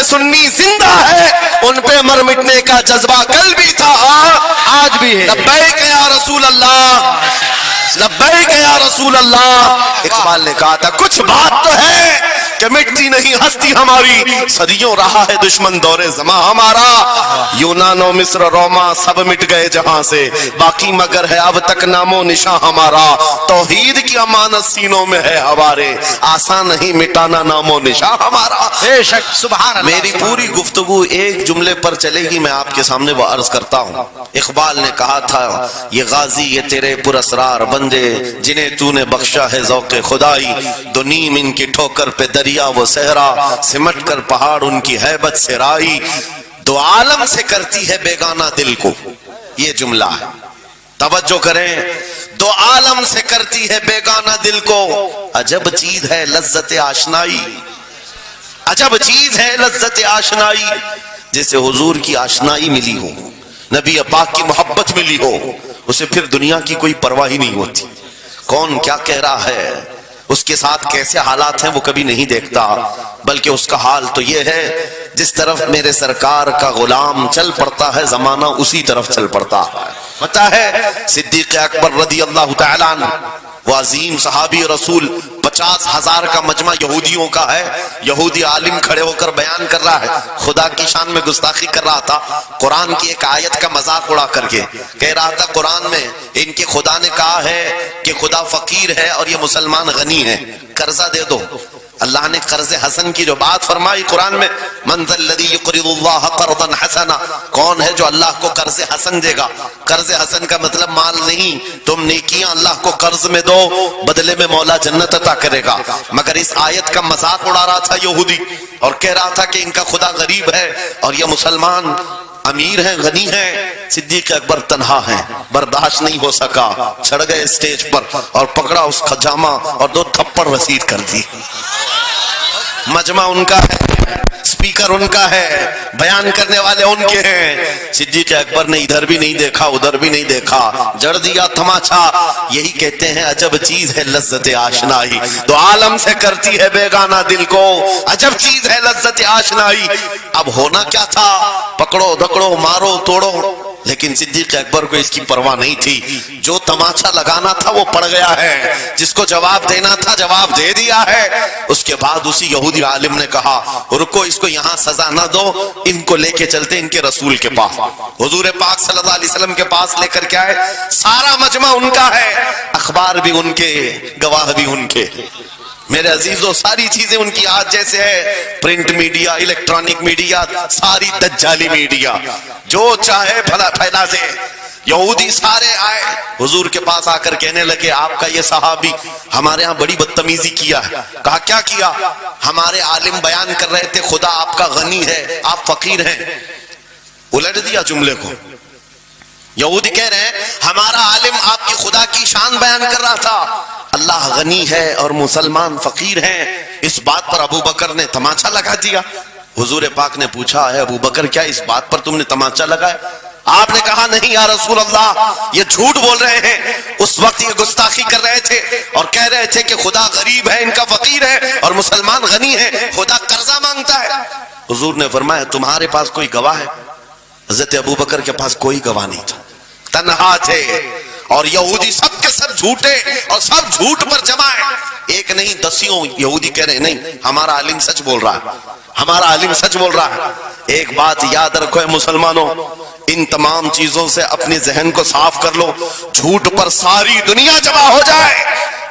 سے سنی زندہ ہے، ان پہ مر مٹنے کا جذبہ کل بھی تھا، آج بھی ہے۔ لبیک یا رسول اللہ، لبیک یا رسول اللہ۔ اقبال نے کہا تھا کچھ بات تو ہے کہ مٹتی نہیں ہستی ہماری، صدیوں رہا ہے دشمن دور زماں ہمارا، یونان و مصر روما سب مٹ گئے جہاں سے، باقی مگر ہے اب تک نام و نشاں ہمارا، توحید کی امانت سینوں میں ہے ہمارے، آسان نہیں مٹانا نام و نشاں ہمارا۔ بے شک، سبحان اللہ۔ میری پوری گفتگو ایک جملے پر چلے گی، میں آپ کے سامنے وہ عرض کرتا ہوں۔ اقبال نے کہا تھا یہ غازی یہ تیرے پر اسرار بندے، جنہیں تو نے بخشا ہے ذوق خدائی، دو نیم ان کی ٹھوکر پہ دریا وہ صحرا، سمٹ کر پہاڑ ان کی ہیبت سے رائی، دو عالم سے کرتی ہے بیگانہ دل کو، یہ جملہ ہے، توجہ کریں، دو عالم سے کرتی ہے بیگانہ دل کو، عجب چیز ہے لذت آشنائی، عجب چیز ہے لذت آشنائی، جسے حضور کی آشنائی ملی ہو، نبی پاک کی محبت ملی ہو، اسے پھر دنیا کی کوئی پرواہ ہی نہیں ہوتی، کون کیا کہہ رہا ہے، اس کے ساتھ کیسے حالات ہیں وہ کبھی نہیں دیکھتا، بلکہ اس کا حال تو یہ ہے جس طرف میرے سرکار کا غلام چل پڑتا ہے زمانہ اسی طرف چل پڑتا ہے۔ پتہ ہے صدیق اکبر رضی اللہ تعالیٰ عنہ، وہ عظیم صحابی رسول، 50,000 کا مجمع یہودیوں کا ہے، یہودی عالم کھڑے ہو کر بیان کر رہا ہے، خدا کی شان میں گستاخی کر رہا تھا، قرآن کی ایک آیت کا مذاق اڑا کر کے کہہ رہا تھا قرآن میں ان کے خدا نے کہا ہے کہ خدا فقیر ہے اور یہ مسلمان غنی ہے، قرضہ دے دو۔ اللہ نے قرض حسن کی جو بات فرمائی قرآن میں، من ذا الذی یقرض اللہ قرضا حسنا، کون ہے جو اللہ کو قرض حسن دے گا؟ قرض حسن کا مطلب مال نہیں، تم نیکیاں اللہ کو قرض میں دو، بدلے میں مولا جنت عطا کرے گا۔ مگر اس آیت کا مذاق اڑا رہا تھا یہودی اور کہہ رہا تھا کہ ان کا خدا غریب ہے اور یہ مسلمان امیر ہیں، غنی ہیں۔ صدیق اکبر تنہا ہیں، برداشت نہیں ہو سکا، چڑھ گئے اسٹیج پر اور پکڑا اس کا جامہ اور 2 تھپڑ رسید کر دی۔ مجمع ان کا ہے، سپیکر ان کا ہے، بیان کرنے والے ان کے ہیں، صدیق اکبر نے ادھر بھی نہیں دیکھا ادھر بھی نہیں دیکھا، جڑ دیا تماچا۔ یہی کہتے ہیں عجب چیز ہے لذت آشنائی، دو عالم سے کرتی ہے بیگانہ دل کو، عجب چیز ہے لذت آشنائی۔ اب ہونا کیا تھا، پکڑو دکڑو مارو توڑو، لیکن صدیق اکبر کو اس کی پرواہ نہیں تھی، جو تماچا لگانا تھا وہ پڑ گیا ہے، جس کو جواب دینا تھا جواب دے دیا ہے۔ اس کے بعد اسی یہودی عالم نے کہا رکو، اس کو یہاں سزا نہ دو، ان کو لے کے چلتے ان کے رسول کے پاس، حضور پاک صلی اللہ علیہ وسلم کے پاس لے کر کے آئے۔ سارا مجمع ان کا ہے، اخبار بھی ان کے، گواہ بھی ان کے، میرے عزیزوں ساری چیزیں ان کی آج جیسے ہے، پرنٹ میڈیا، الیکٹرانک میڈیا، ساری دجالی میڈیا، جو چاہے پھیلا دے۔ یہودی سارے آئے حضور کے پاس آ کر کہنے لگے آپ کا یہ صحابی ہمارے ہاں بڑی بدتمیزی کیا ہے۔ کہا کیا کیا؟ ہمارے عالم بیان کر رہے تھے خدا آپ کا غنی ہے آپ فقیر ہیں، الٹ دیا جملے کو۔ یہودی کہہ رہے ہیں ہمارا عالم آپ کی خدا کی شان بیان کر رہا تھا، اللہ غنی ہے اور مسلمان فقیر ہیں۔ اس بات پر ابو بکر نے تماچا لگا دیا۔ حضور پاک نے پوچھا ہے ابو بکر کیا اس بات پر تم نے تماچا لگایا؟ آپ نے کہا نہیں یا رسول اللہ، یہ جھوٹ بول رہے ہیں، اس وقت یہ گستاخی کر رہے تھے اور کہہ رہے تھے کہ خدا غریب ہے ان کا فقیر ہے اور مسلمان غنی ہے، خدا قرضہ مانگتا ہے۔ حضور نے فرمایا تمہارے پاس کوئی گواہ ہے؟ حضرت ابو بکر کے پاس کوئی گواہ نہیں تھا، تنہا تھے، اور یہودی سب کے سب جھوٹے اور سب جھوٹ پر جمع ہے، ایک نہیں دسیوں یہودی کہہ رہے نہیں ہمارا عالم سچ بول رہا ہے، ہمارا عالم سچ بول رہا ہے۔ ایک بات یاد رکھو اے مسلمانوں، ان تمام چیزوں سے اپنے ذہن کو صاف کر لو، جھوٹ پر ساری دنیا جمع ہو جائے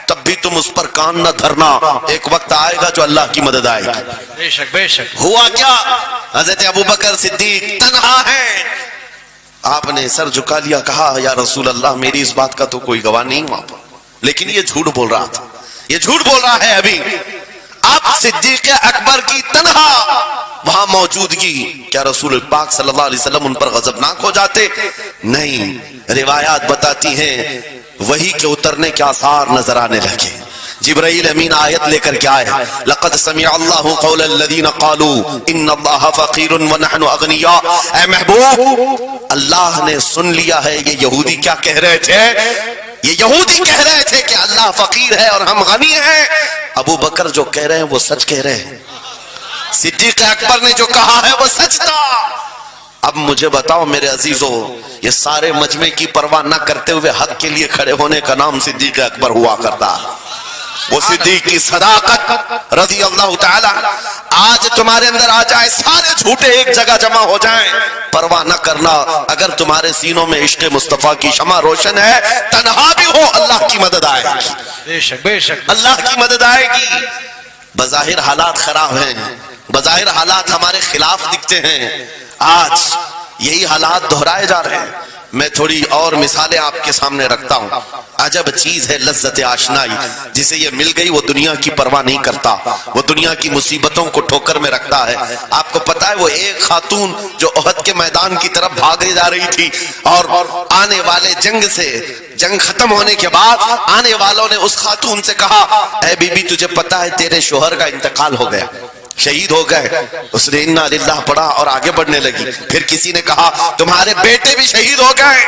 تب بھی تم اس پر کان نہ دھرنا، ایک وقت آئے گا جو اللہ کی مدد آئے گی۔ بے شک بے شک۔ ہوا کیا، حضرت ابوبکر صدیق تنہا ہیں، آپ نے سر جھکا لیا، کہا یا رسول اللہ میری اس بات کا تو کوئی گواہ نہیں وہاں پر، لیکن یہ جھوٹ بول رہا تھا، یہ جھوٹ بول رہا ہے ابھی۔ اب صدیق اکبر کی تنہا وہاں موجودگی، کیا رسول پاک صلی اللہ علیہ وسلم ان پر غضبناک ہو جاتے؟ نہیں، روایات بتاتی ہیں وحی کے اترنے کے آثار نظر آنے لگے، جبرائیل امین آیت لے کر کے آئے، لقد سمع اللہ قول الذین قالوا ان اللہ فقیر ونحن اغنیاء، اے محبوب اللہ نے سن لیا ہے یہ یہودی کیا کہہ رہے تھے، یہ یہودی کہہ رہے تھے کہ اللہ فقیر ہے اور ہم غنی ہیں، ابو بکر جو کہہ رہے ہیں وہ سچ کہہ رہے ہیں، صدیق اکبر نے جو کہا ہے وہ سچ تھا۔ اب مجھے بتاؤ میرے عزیزو، یہ سارے مجمع کی پرواہ نہ کرتے ہوئے حق کے لیے کھڑے ہونے کا نام صدیق اکبر ہوا کرتا۔ وہ صدیق کی صداقت رضی اللہ تعالی آج تمہارے اندر آ جائے، سارے جھوٹے ایک جگہ جمع ہو جائیں، پرواہ نہ کرنا۔ اگر تمہارے سینوں میں عشق مصطفیٰ کی شمع روشن ہے، تنہا بھی ہو اللہ کی مدد آئے گی، بے شک بے شک، اللہ کی مدد آئے گی۔ بظاہر حالات خراب ہیں، بظاہر حالات ہمارے خلاف دکھتے ہیں، آج یہی حالات دہرائے جا رہے ہیں۔ میں تھوڑی اور مثالیں آپ کے سامنے رکھتا ہوں۔ عجب چیز ہے لذت آشنائی، جسے یہ مل گئی وہ دنیا کی پرواہ نہیں کرتا، وہ دنیا کی مصیبتوں کو ٹھوکر میں رکھتا ہے۔ آپ کو پتا ہے وہ ایک خاتون جو احد کے میدان کی طرف بھاگے جا رہی تھی، اور آنے والے جنگ ختم ہونے کے بعد آنے والوں نے اس خاتون سے کہا، اے بی بی تجھے پتا ہے تیرے شوہر کا انتقال ہو گیا، شہید ہو گئے۔ اس نے انا للہ پڑھا اور آگے بڑھنے لگی۔ پھر کسی نے کہا تمہارے بیٹے بھی شہید ہو گئے،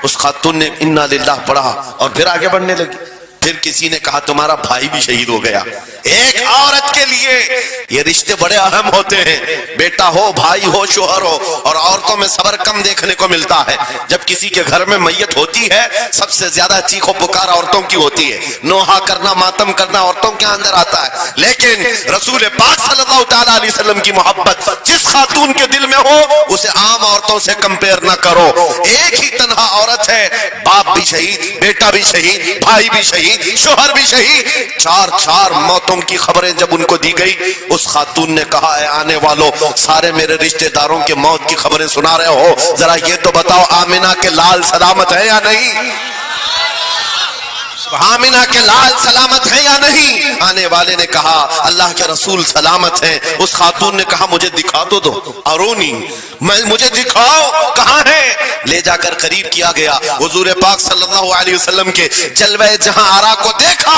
اس خاتون نے انا للہ پڑھا اور پھر آگے بڑھنے لگی۔ پھر کسی نے کہا تمہارا بھائی بھی شہید ہو گیا۔ ایک عورت کے لیے یہ رشتے بڑے اہم ہوتے ہیں، بیٹا ہو، بھائی ہو، شوہر ہو، اور عورتوں میں صبر کم دیکھنے کو ملتا ہے۔ جب کسی کے گھر میں میت ہوتی ہے سب سے زیادہ چیخ و پکار عورتوں کی ہوتی ہے، نوحہ کرنا، ماتم کرنا عورتوں کے اندر آتا ہے۔ لیکن رسول پاک صلی اللہ تعالی علیہ وسلم کی محبت جس خاتون کے دل میں ہو اسے عام عورتوں سے کمپیئر نہ کرو۔ ایک ہی تنہا عورت ہے، باپ بھی شہید، بیٹا بھی شہید، بھائی بھی شہید، شوہر بھی شہید، چار موتوں کی خبریں جب ان کو دی گئی، اس خاتون نے کہا اے آنے والوں، سارے میرے رشتہ داروں کے موت کی خبریں سنا رہے ہو، ذرا یہ تو بتاؤ آمنہ کے لال سلامت ہے یا نہیں؟ آمنہ کے لال سلامت ہے یا نہیں؟ آنے والے نے کہا اللہ کے رسول سلامت ہیں۔ اس خاتون نے کہا مجھے دکھا تو دو، ارونی، مجھے دکھاؤ کہاں ہے؟ لے جا کر قریب کیا گیا، حضور پاک صلی اللہ علیہ وسلم کے جلوہ جہاں آرا کو دیکھا،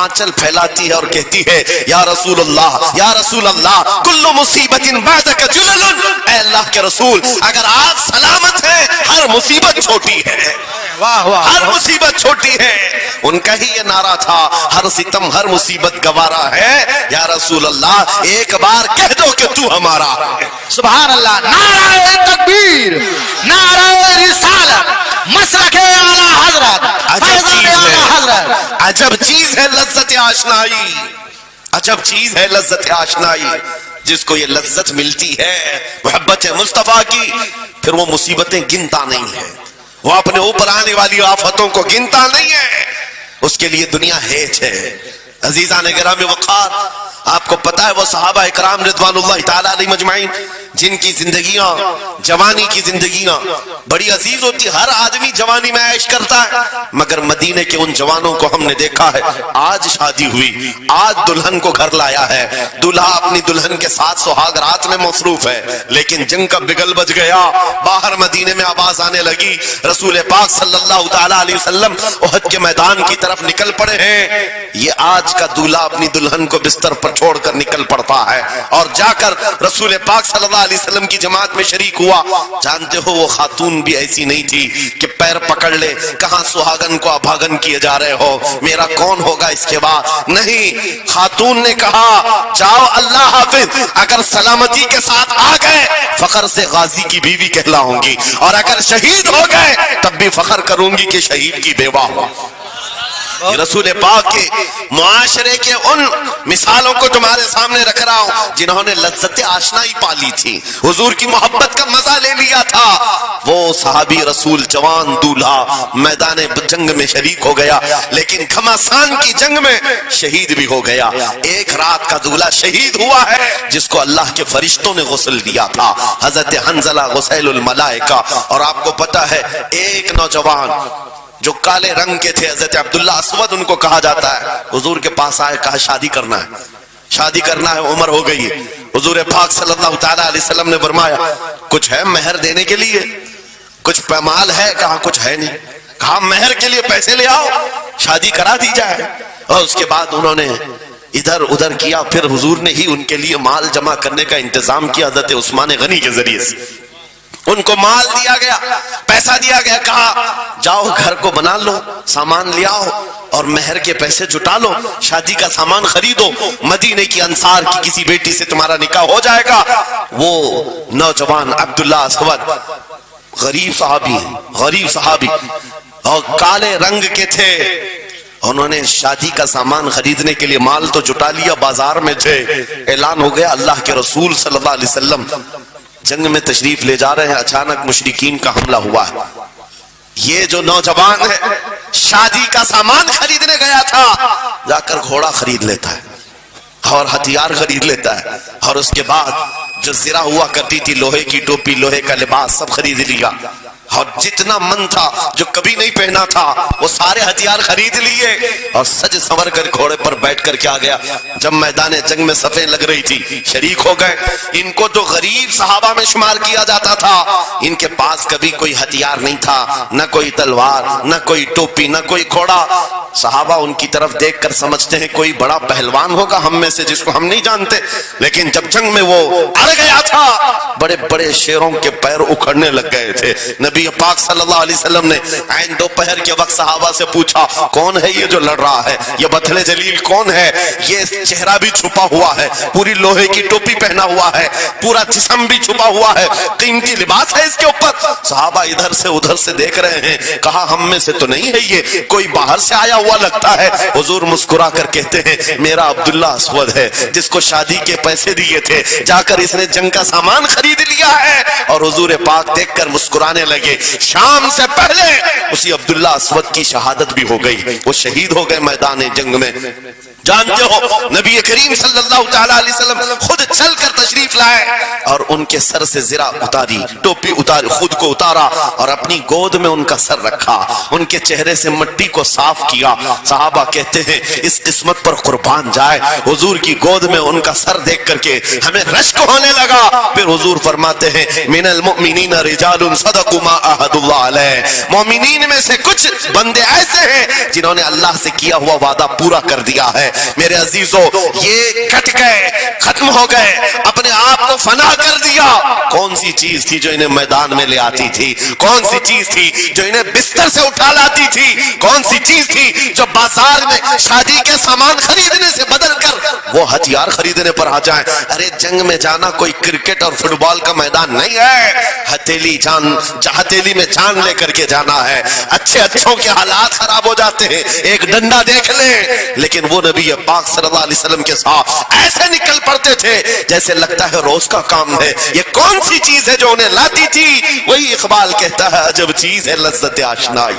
آنچل پھیلاتی ہے اور کہتی ہے یا رسول اللہ، یا رسول اللہ، کل مصیبت بعدک جلل، اے اللہ کے رسول اگر آج سلامت ہے ہر مصیبت چھوٹی ہے، واہ واہ، ہر مصیبت چھوٹی ہے۔ ان کا ہی یہ نعرہ تھا، ہر ستم ہر مصیبت گوارا ہے، یا رسول اللہ ایک بار کہہ دو کہ تو ہمارا ہے۔ سبحان اللہ، نعرہ تکبیر، نعرہ رسالت، مسلک اعلی حضرت، عجب چیز اعلی ہے، حضرت، عجب چیز ہے لذت آشنائی، عجب چیز ہے لذت آشنائی۔ جس کو یہ لذت ملتی ہے محبت مصطفیٰ کی، پھر وہ مصیبتیں گنتا نہیں ہے، وہ اپنے اوپر آنے والی آفتوں کو گنتا نہیں ہے، اس کے لیے دنیا ہیچ ہے۔ عزیزان گرامی وقار، آپ کو پتا ہے وہ صحابہ اکرام رضوان اللہ تعالی علیہ مجمعین جن کی زندگیاں، جوانی کی زندگیاں بڑی عزیز ہوتی، ہر آدمی جوانی میں عیش کرتا ہے، مگر مدینے کے ان جوانوں کو ہم نے دیکھا ہے آج شادی ہوئی، آج دلہن کو گھر لایا ہے، دلہا اپنی دلہن کے ساتھ سہاگ رات میں مصروف ہے، لیکن جنگ کا بگل بج گیا، باہر مدینے میں آواز آنے لگی، رسول پاک صلی اللہ تعالی علیہ وسلم احد کے میدان کی طرف نکل پڑے ہیں۔ یہ آج کا دولہا اپنی دلہن کو بستر پر چھوڑ کر نکل پڑتا ہے اور جا کر رسول پاک صلی اللہ علیہ وسلم کی جماعت میں شریک ہوا۔ جانتے ہو وہ خاتون بھی ایسی نہیں تھی کہ پیر پکڑ لے، کہاں سہاگن کو ابھاگن کیے جا رہے ہو، میرا کون ہوگا اس کے بعد؟ نہیں، خاتون نے کہا جاؤ اللہ حافظ، اگر سلامتی کے ساتھ آ گئے فخر سے غازی کی بیوی کہلاؤں گی، اور اگر شہید ہو گئے تب بھی فخر کروں گی کہ شہید کی بیوہ ہو۔ رسول پاک کے معاشرے کے ان مثالوں کو تمہارے سامنے رکھ رہا ہوں جنہوں نے لذت آشنائی پالی تھی، حضور کی محبت کا مزہ لے لیا تھا۔ وہ صحابی رسول جوان دولہا میدان جنگ میں شریک ہو گیا، لیکن گھمسان کی جنگ میں شہید بھی ہو گیا۔ ایک رات کا دولہا شہید ہوا ہے جس کو اللہ کے فرشتوں نے غسل دیا تھا، حضرت حنظلہ غسیل الملائکہ۔ اور آپ کو پتا ہے ایک نوجوان جو کالے رنگ کے تھے، حضرت عبداللہ اسود ان کو کہا جاتا ہے، حضور کے پاس آئے، کہا شادی کرنا ہے، شادی کرنا ہے، عمر ہو گئی ہے۔ حضور پاک صلی اللہ تعالی علیہ وسلم نے فرمایا کچھ ہے مہر دینے کے لیے؟ کچھ پیمال ہے؟ کہا کچھ ہے نہیں۔ کہا مہر کے لیے پیسے لے آؤ، شادی کرا دی جائے۔ اور اس کے بعد انہوں نے ادھر ادھر کیا، پھر حضور نے ہی ان کے لیے مال جمع کرنے کا انتظام کیا حضرت عثمان غنی کے ذریعے سے۔ ان کو مال دیا گیا، پیسہ دیا گیا، کہا جاؤ گھر کو بنا لو، سامان لے آؤ اور مہر کے پیسے جٹا لو، شادی کا سامان خریدو، مدینے کی انصار کی کسی بیٹی سے تمہارا نکاح ہو جائے گا۔ وہ نوجوان عبداللہ اسود غریب صحابی اور کالے رنگ کے تھے، انہوں نے شادی کا سامان خریدنے کے لیے مال تو جٹا لیا، بازار میں تھے، اعلان ہو گیا اللہ کے رسول صلی اللہ علیہ وسلم جنگ میں تشریف لے جا رہے ہیں، اچانک مشرکین کا حملہ ہوا ہے۔ یہ جو نوجوان ہے شادی کا سامان خریدنے گیا تھا، جا کر گھوڑا خرید لیتا ہے اور ہتھیار خرید لیتا ہے، اور اس کے بعد جو زرہ ہوا کرتی تھی، لوہے کی ٹوپی، لوہے کا لباس سب خرید لیا، اور جتنا من تھا جو کبھی نہیں پہنا تھا وہ سارے ہتھیار خرید لیے، اور سج سنور کر گھوڑے پر بیٹھ کر کیا گیا، جب میدان جنگ میں صفیں لگ رہی تھی شریک ہو گئے۔ ان کو جو غریب صحابہ میں شمار کیا جاتا تھا، ان کے پاس کبھی کوئی ہتھیار نہیں تھا، نہ کوئی تلوار، نہ کوئی ٹوپی، نہ کوئی گھوڑا۔ صحابہ ان کی طرف دیکھ کر سمجھتے ہیں کوئی بڑا پہلوان ہوگا ہم میں سے جس کو ہم نہیں جانتے، لیکن جب جنگ میں وہ اڑ گیا تھا بڑے بڑے شیروں کے پیر اکھڑنے لگ گئے تھے۔ نبی پاک صلی اللہ علیہ وسلم نے عین دوپہر کے وقت صحابہ سے پوچھا کون ہے یہ جو لڑ رہا ہے، یہ بطل جلیل کون ہے، یہ چہرہ بھی چھپا ہوا ہے، پوری لوہے کی ٹوپی پہنا ہوا ہے، پورا جسم بھی چھپا ہوا ہے، قیمتی لباس ہے اس کے اوپر۔ صحابہ ادھر سے ادھر سے دیکھ رہے ہیں، کہا ہم میں سے تو نہیں ہے، یہ کوئی باہر سے آیا ہوا لگتا ہے۔ حضور مسکرا کر کہتے ہیں میرا عبداللہ اسود ہے، جس کو شادی کے پیسے دیے تھے، جا کر اس نے جنگ کا سامان خرید لیا ہے۔ اور حضور پاک دیکھ کر مسکرانے لگے۔ شام سے پہلے اسی عبداللہ اسود کی شہادت بھی ہو گئی، وہ شہید ہو گئے میدان جنگ میں۔ جانتے ہو نبی کریم صلی اللہ تعالی علیہ وسلم خود چل کر تشریف لائے اور ان کے سر سے زرہ اتاری، ٹوپی اتاری، خود کو اتارا اور اپنی گود میں ان کا سر رکھا، ان کے چہرے سے مٹی کو صاف کیا۔ صحابہ کہتے ہیں اس قسمت پر قربان جائے، حضور کی گود میں ان کا سر دیکھ کر کے ہمیں رشک ہونے لگا۔ پھر حضور فرماتے ہیں من المؤمنین رجال صدقوا ما عاهدوا اللہ علیہ، مومنین میں سے کچھ بندے ایسے ہیں جنہوں نے اللہ سے کیا ہوا وعدہ پورا کر دیا ہے۔ میرے عزیزو یہ کٹ گئے، ختم ہو گئے، اپنے آپ کو فنا کر دیا۔ کون سی چیز تھی جو انہیں میدان میں لے آتی تھی؟ کون سی چیز تھی جو انہیں بستر سے اٹھا لاتی تھی؟ کون سی چیز تھی جو بازار میں شادی کے سامان خریدنے سے بدل کر وہ ہتھیار خریدنے پر آ جائیں؟ ارے جنگ میں جانا کوئی کرکٹ اور فٹ بال کا میدان نہیں ہے، ہتھیلی میں جان لے کر کے جانا ہے۔ اچھوں کے حالات خراب ہو جاتے ہیں، ایک ڈنڈا دیکھ لیں، لیکن وہ نبی پاک صلی اللہ علیہ وسلم کے ساتھ ایسے نکل پڑتے تھے جیسے لگتا ہے روز کا کام ہے۔ یہ کون سی چیز ہے جو انہیں لاتی تھی؟ وہی اقبال کہتا ہے عجب چیز ہے لذت آشنائی،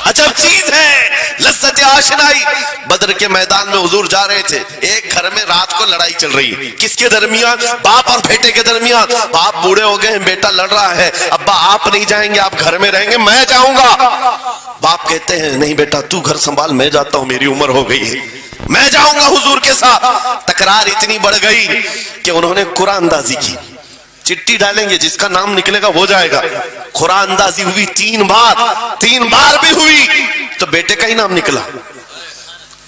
عجب چیز ہے لذت آشنائی۔ بدر کے میدان میں حضور جا رہے تھے، ایک گھر میں رات کو لڑائی چل رہی ہے، کس کے درمیان؟ باپ اور بیٹے کے درمیان۔ باپ بوڑھے ہو گئے ہیں، بیٹا لڑ رہا ہے، ابا آپ نہیں جائیں گے، آپ گھر میں رہیں گے، میں جاؤں گا۔ باپ کہتے ہیں نہیں بیٹا تو گھر سنبھال، میں جاتا ہوں، میری عمر ہو گئی ہے، میں جاؤں گا حضور کے ساتھ۔ تکرار اتنی بڑھ گئی کہ انہوں نے قرآن اندازی کی، چٹی ڈالیں گے جس کا نام نکلے گا وہ جائے گا۔ قرآن اندازی ہوئی تین بار بھی ہوئی تو بیٹے کا ہی نام نکلا۔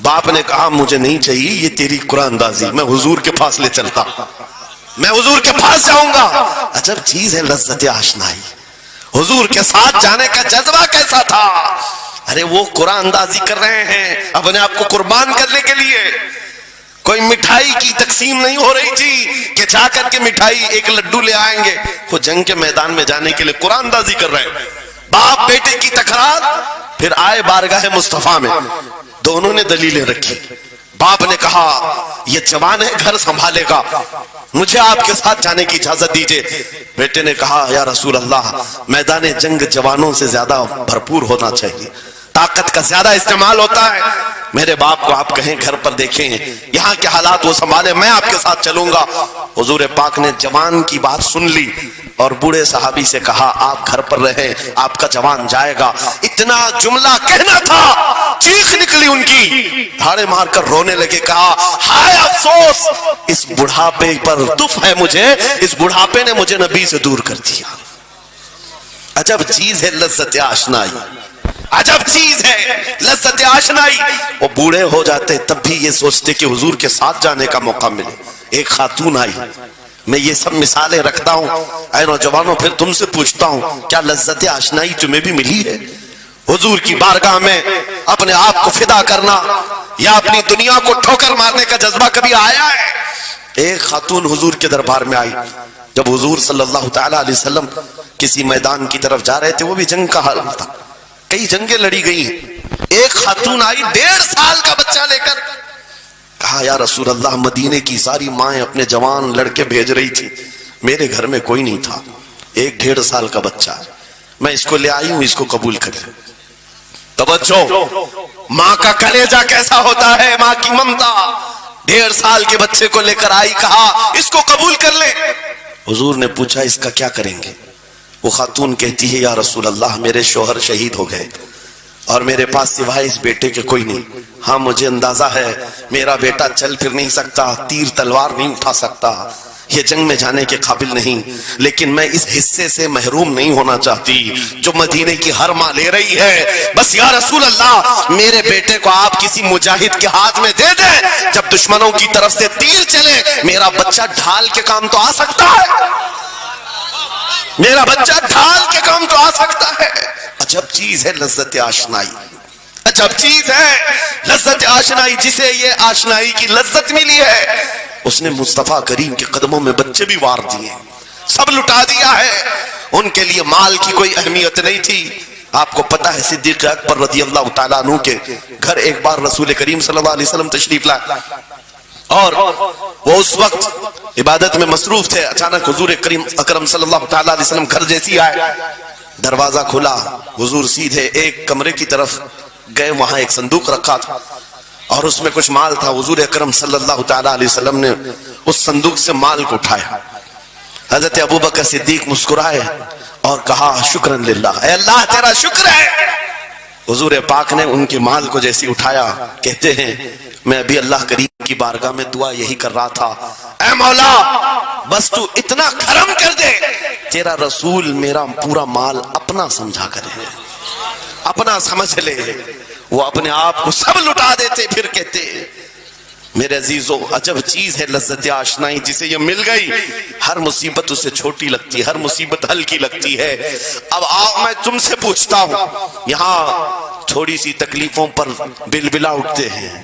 باپ نے کہا مجھے نہیں چاہیے یہ تیری قرآن اندازی، میں حضور کے پاس لے چلتا، میں حضور کے پاس جاؤں گا۔ عجب چیز ہے لذت آشنائی، حضور کے ساتھ جانے کا جذبہ کیسا تھا۔ ارے وہ قرآن اندازی کر رہے ہیں اپنے آپ کو قربان کرنے کے لیے، کوئی مٹھائی کی تقسیم نہیں ہو رہی تھی کہ جا کر کے مٹھائی ایک لڈو لے آئیں گے، وہ جنگ کے میدان میں جانے کے لیے قرآن اندازی کر رہے ہیں۔ باپ بیٹے کی تکرار، پھر آئے بارگاہ مصطفیٰ میں، دونوں نے دلیلیں رکھی۔ باپ نے کہا یہ جوان ہے گھر سنبھالے گا، مجھے آپ کے ساتھ جانے کی اجازت دیجئے۔ بیٹے نے کہا یا رسول اللہ میدان جنگ جوانوں سے زیادہ بھرپور ہونا چاہیے، طاقت کا زیادہ استعمال ہوتا ہے، میرے باپ کو آپ کہیں گھر پر دیکھیں، یہاں کے حالات وہ سنبھالے، میں آپ کے ساتھ چلوں گا۔ حضور پاک نے جوان کی بات سن لی اور بوڑھے صحابی سے کہا آپ گھر پر رہیں، آپ کا جوان جائے گا۔ اتنا جملہ کہنا تھا، چیخ نکلی ان کی، دھاڑے مار کر رونے لگے، کہا ہائے افسوس، اس بڑھاپے پر دف ہے مجھے، اس بڑھاپے نے مجھے نبی سے دور کر دیا۔ عجب چیز ہے لذت آشنائی، عجب چیز ہے لذت آشنائی۔ وہ بوڑھے ہو جاتے تب بھی یہ سوچتے کہ حضور کے ساتھ جانے کا موقع ملے۔ ایک خاتون آئی، میں یہ سب مثالیں رکھتا ہوں. اے نوجوانوں پھر تم سے پوچھتا ہوں کیا لذت آشنائی تمہیں بھی ملی ہے؟ حضور کی بارگاہ میں اپنے آپ کو فدا کرنا یا اپنی دنیا کو ٹھوکر مارنے کا جذبہ کبھی آیا ہے؟ ایک خاتون حضور کے دربار میں آئی. جب حضور صلی اللہ تعالی علیہ وسلم کسی میدان کی طرف جا رہے تھے, وہ بھی جنگ کا حال تھا, کئی جنگیں لڑی گئی ہیں. ایک خاتون آئی 1.5 سال کا بچہ لے کر, کہا یا رسول اللہ مدینے کی ساری مائیں اپنے جوان لڑکے بھیج رہی تھی, میرے گھر میں کوئی نہیں تھا, 1.5 سال کا بچہ, میں اس کو لے آئی ہوں, اس کو قبول کریں. توجہ, ماں کا کلیجہ کیسا ہوتا ہے, ماں کی ممتا. 1.5 سال کے بچے کو لے کر آئی, کہا اس کو قبول کر لیں. حضور نے پوچھا اس کا کیا کریں گے؟ وہ خاتون کہتی ہے یا رسول اللہ میرے شوہر شہید ہو گئے اور میرے پاس سوائے اس بیٹے کے کوئی نہیں. ہاں مجھے اندازہ ہے میرا بیٹا چل پھر نہیں سکتا, تیر تلوار نہیں اٹھا سکتا, یہ جنگ میں جانے کے قابل نہیں, لیکن میں اس حصے سے محروم نہیں ہونا چاہتی جو مدینے کی ہر ماں لے رہی ہے. بس یا رسول اللہ میرے بیٹے کو آپ کسی مجاہد کے ہاتھ میں دے دیں, جب دشمنوں کی طرف سے تیر چلے میرا بچہ ڈھال کے کام تو آ سکتا ہے, میرا بچہ ڈھال کے کام تو آ سکتا ہے. عجب چیز ہے لذت آشنائی, عجب چیز ہے لذت آشنائی. جسے یہ آشنائی کی لذت ملی ہے اس نے مصطفیٰ کریم کے قدموں میں بچے بھی وار دیے, سب لٹا دیا ہے. ان کے لیے مال کی کوئی اہمیت نہیں تھی. آپ کو پتا ہے صدیق اکبر رضی اللہ تعالیٰ عنہ کے گھر ایک بار رسول کریم صلی اللہ علیہ وسلم تشریف لائے اور وہ اس وقت عبادت میں مصروف تھے. اچانک حضور کریم اکرم صلی اللہ تعالیٰ علیہ وسلم گھر جیسی آئے, دروازہ کھلا, حضور سیدھے ایک کمرے کی طرف گئے, وہاں ایک صندوق رکھا تھا اور اس میں کچھ مال تھا. حضور اکرم صلی اللہ تعالیٰ علیہ وسلم نے اس صندوق سے مال کو اٹھایا. حضرت ابوبکر صدیق مسکرائے اور کہا شکرن للہ, اے اللہ تیرا شکر ہے. حضور پاک نے ان کے مال کو جیسی اٹھایا, کہتے ہیں میں ابھی اللہ کریم کی بارگاہ میں دعا یہی کر رہا تھا, اے مولا بس تو اتنا کرم کر دے تیرا رسول میرا پورا مال اپنا سمجھا کرے, اپنا سمجھ لے. وہ اپنے آپ کو سب لٹا دیتے, پھر کہتے میرے عزیزو عجب چیز ہے لذت آشنائی. جسے یہ مل گئی ہر مصیبت اسے چھوٹی لگتی, ہر مصیبت ہلکی لگتی ہے. اب آؤ میں تم سے پوچھتا ہوں, یہاں تھوڑی سی تکلیفوں پر بلبلا اٹھتے ہیں,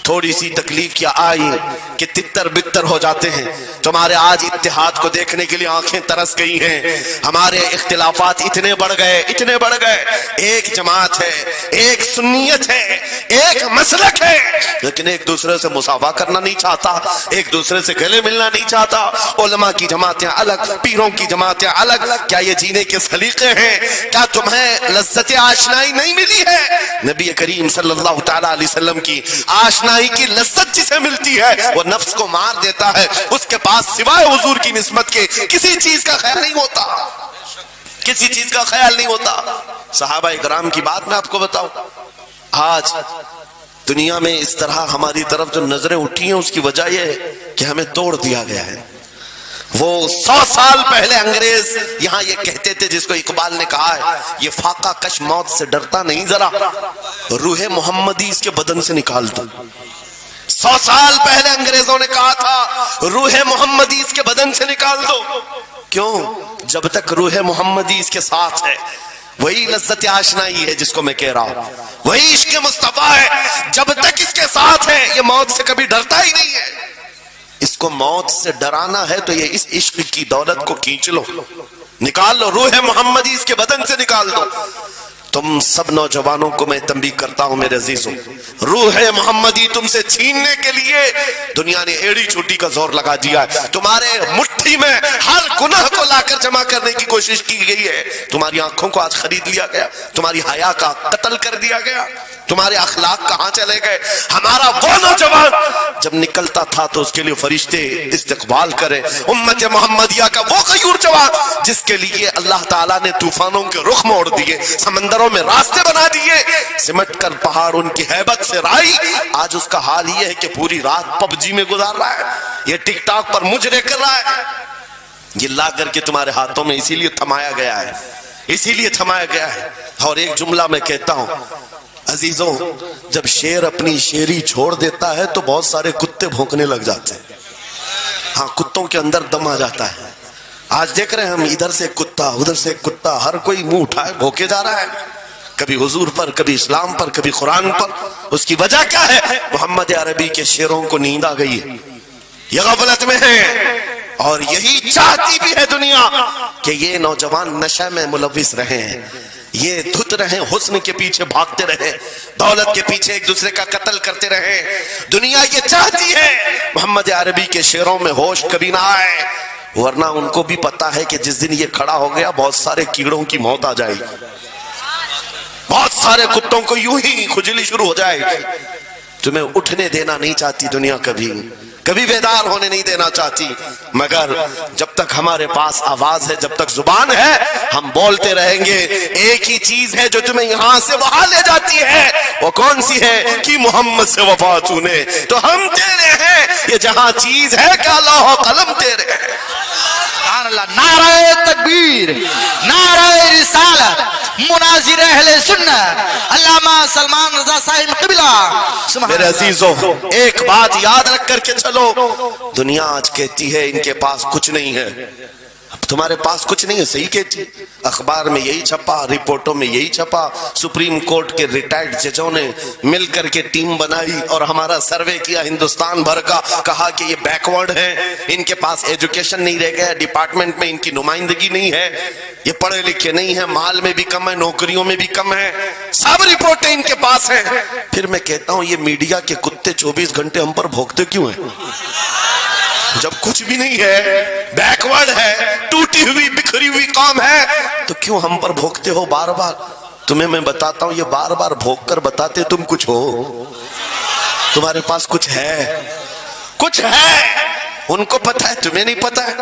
تھوڑی سی تکلیف کیا آئی کہ تتر بتر ہو جاتے ہیں. تمہارے آج اتحاد کو دیکھنے کے لیے آنکھیں ترس گئی ہیں. ہمارے اختلافات اتنے بڑھ گئے, اتنے بڑھ گئے. ایک جماعت ہے, ایک سنیت ہے, ایک مسلک ہے, لیکن ایک دوسرے سے مساوا کرنا نہیں چاہتا, ایک دوسرے سے گلے ملنا نہیں چاہتا. علماء کی جماعتیں الگ, پیروں کی جماعتیں الگ. کیا یہ جینے کے سلیقے ہیں؟ کیا تمہیں لذت آشنائی نہیں ملی ہے؟ نبی کریم صلی اللہ تعالیٰ علیہ وسلم کی آشنائی کی لذت جسے ملتی ہے وہ نفس کو مار دیتا ہے. اس کے پاس سوائے حضور کی نسبت کے کسی چیز کا خیال نہیں ہوتا, کسی چیز کا خیال نہیں ہوتا. صحابہ کرام کی بات میں آپ کو بتاؤں, آج دنیا میں اس طرح ہماری طرف جو نظریں اٹھی ہیں اس کی وجہ یہ ہے کہ ہمیں توڑ دیا گیا ہے. وہ 100 سال پہلے انگریز یہاں یہ کہتے تھے, جس کو اقبال نے کہا ہے یہ فاقہ کش موت سے ڈرتا نہیں, ذرا روح محمدی اس کے بدن سے نکال دو. 100 سال پہلے انگریزوں نے کہا تھا روح محمدی اس کے بدن سے نکال دو. کیوں؟ جب تک روح محمدی اس کے ساتھ ہے وہی لذت آشنائی ہے جس کو میں کہہ رہا ہوں, وہی عشق مصطفیٰ ہے. جب تک اس کے ساتھ ہے یہ موت سے کبھی ڈرتا ہی نہیں ہے. اس کو موت سے ڈرانا ہے تو یہ اس عشق کی دولت کو کھینچ لو, نکال لو, روح محمدی اس کے بدن سے نکال دو. تم سب نوجوانوں کو میں تنبیہ کرتا ہوں میرے عزیزوں, روح محمدی تم سے چھیننے کے لیے دنیا نے ایڑی چوٹی کا زور لگا دیا ہے. تمہارے مٹھی میں ہر گناہ کو لا کر جمع کرنے کی کوشش کی گئی ہے. تمہاری آنکھوں کو آج خرید لیا گیا, تمہاری حیا کا قتل کر دیا گیا, تمہارے اخلاق کہاں چلے گئے. ہمارا وہ نوجوان جب نکلتا تھا تو اس کے لیے فرشتے استقبال کرے. امت محمدیہ کا وہ غیور جوان جس کے لیے اللہ تعالیٰ نے طوفانوں کے رخ موڑ دیے, سمندروں میں راستے بنا دیے, سمٹ کر پہاڑ ان کی ہیبت سے رائی. آج اس کا حال یہ ہے کہ پوری رات پب جی میں گزار رہا ہے, یہ ٹک ٹاک پر مجرے کر رہا ہے. یہ لا کر کے تمہارے ہاتھوں میں اسی لیے تھمایا گیا ہے, اسی لیے تھمایا گیا ہے. اور ایک جملہ میں کہتا ہوں عزیزوں, جب شیر اپنی شیری چھوڑ دیتا ہے تو بہت سارے کتے بھونکنے لگ جاتے ہیں. ہاں, کتوں کتوں کے اندر دم آ جاتا ہے. آج دیکھ رہے ہیں ہم ادھر سے کتا ادھر سے کتا, ہر کوئی منہ اٹھائے بھوکے جا رہا ہے, کبھی حضور پر, کبھی اسلام پر, کبھی قرآن پر. اس کی وجہ کیا ہے؟ محمد عربی کے شعروں کو نیند آ گئی ہے, یہ غفلت میں ہے. اور یہی چاہتی بھی ہے دنیا کہ یہ نوجوان نشے میں ملوث رہے ہیں, یہ دھت رہے, حسن کے پیچھے بھاگتے رہے, دولت کے پیچھے ایک دوسرے کا قتل کرتے رہے. دنیا یہ چاہتی ہے محمد عربی کے شعروں میں ہوش کبھی نہ آئے, ورنہ ان کو بھی پتا ہے کہ جس دن یہ کھڑا ہو گیا بہت سارے کیڑوں کی موت آ جائے گی, بہت سارے کتوں کو یوں ہی کھجلی شروع ہو جائے گی. تمہیں اٹھنے دینا نہیں چاہتی دنیا, کبھی بیدار ہونے نہیں دینا چاہتی, مگر جب تک ہمارے پاس آواز ہے, جب تک زبان ہے, ہم بولتے رہیں گے. ایک ہی چیز ہے جو تمہیں یہاں سے وہاں لے جاتی ہے, وہ کون سی ہے؟ کہ محمد سے وفا تو نے, تو ہم تیرے ہیں. یہ جہاں چیز ہے کہ لوح و قلم تیرے ہیں. سبحان اللہ. نعرہ تکبیر, نعرہ رسالت, مناظر اہل سنت علامہ سلمان رضا صاحب قبلہ. میرے عزیزوں, ایک بات یاد رکھ کر کے چلو, دنیا آج کہتی ہے ان کے پاس کچھ نہیں ہے. اب تمہارے پاس کچھ نہیں ہے, صحیح کہتی, اخبار میں یہی چھپا, رپورٹوں میں یہی چھپا. سپریم کورٹ کے ریٹائرڈ ججوں نے مل کر کے ٹیم بنائی اور ہمارا سروے کیا ہندوستان بھر کا, کہا کہ یہ بیکورڈ ہیں, ان کے پاس ایجوکیشن نہیں رہ گیا, ڈپارٹمنٹ میں ان کی نمائندگی نہیں ہے, یہ پڑھے لکھے نہیں ہیں, مال میں بھی کم ہے, نوکریوں میں بھی کم ہے, سب رپورٹیں ان کے پاس ہیں. پھر میں کہتا ہوں یہ میڈیا کے کتے 24 گھنٹے ہم پر بھونکتے کیوں ہیں؟ جب کچھ بھی نہیں ہے, بیکورڈ ہے, ٹوٹی ہوئی بکھری ہوئی قوم ہے, تو کیوں ہم پر بھونکتے ہو بار بار؟ تمہیں میں بتاتا ہوں, یہ بار بار بھونک کر بتاتے تم کچھ ہو, تمہارے پاس کچھ ہے, کچھ ہے. ان کو پتا ہے, تمہیں نہیں پتا ہے.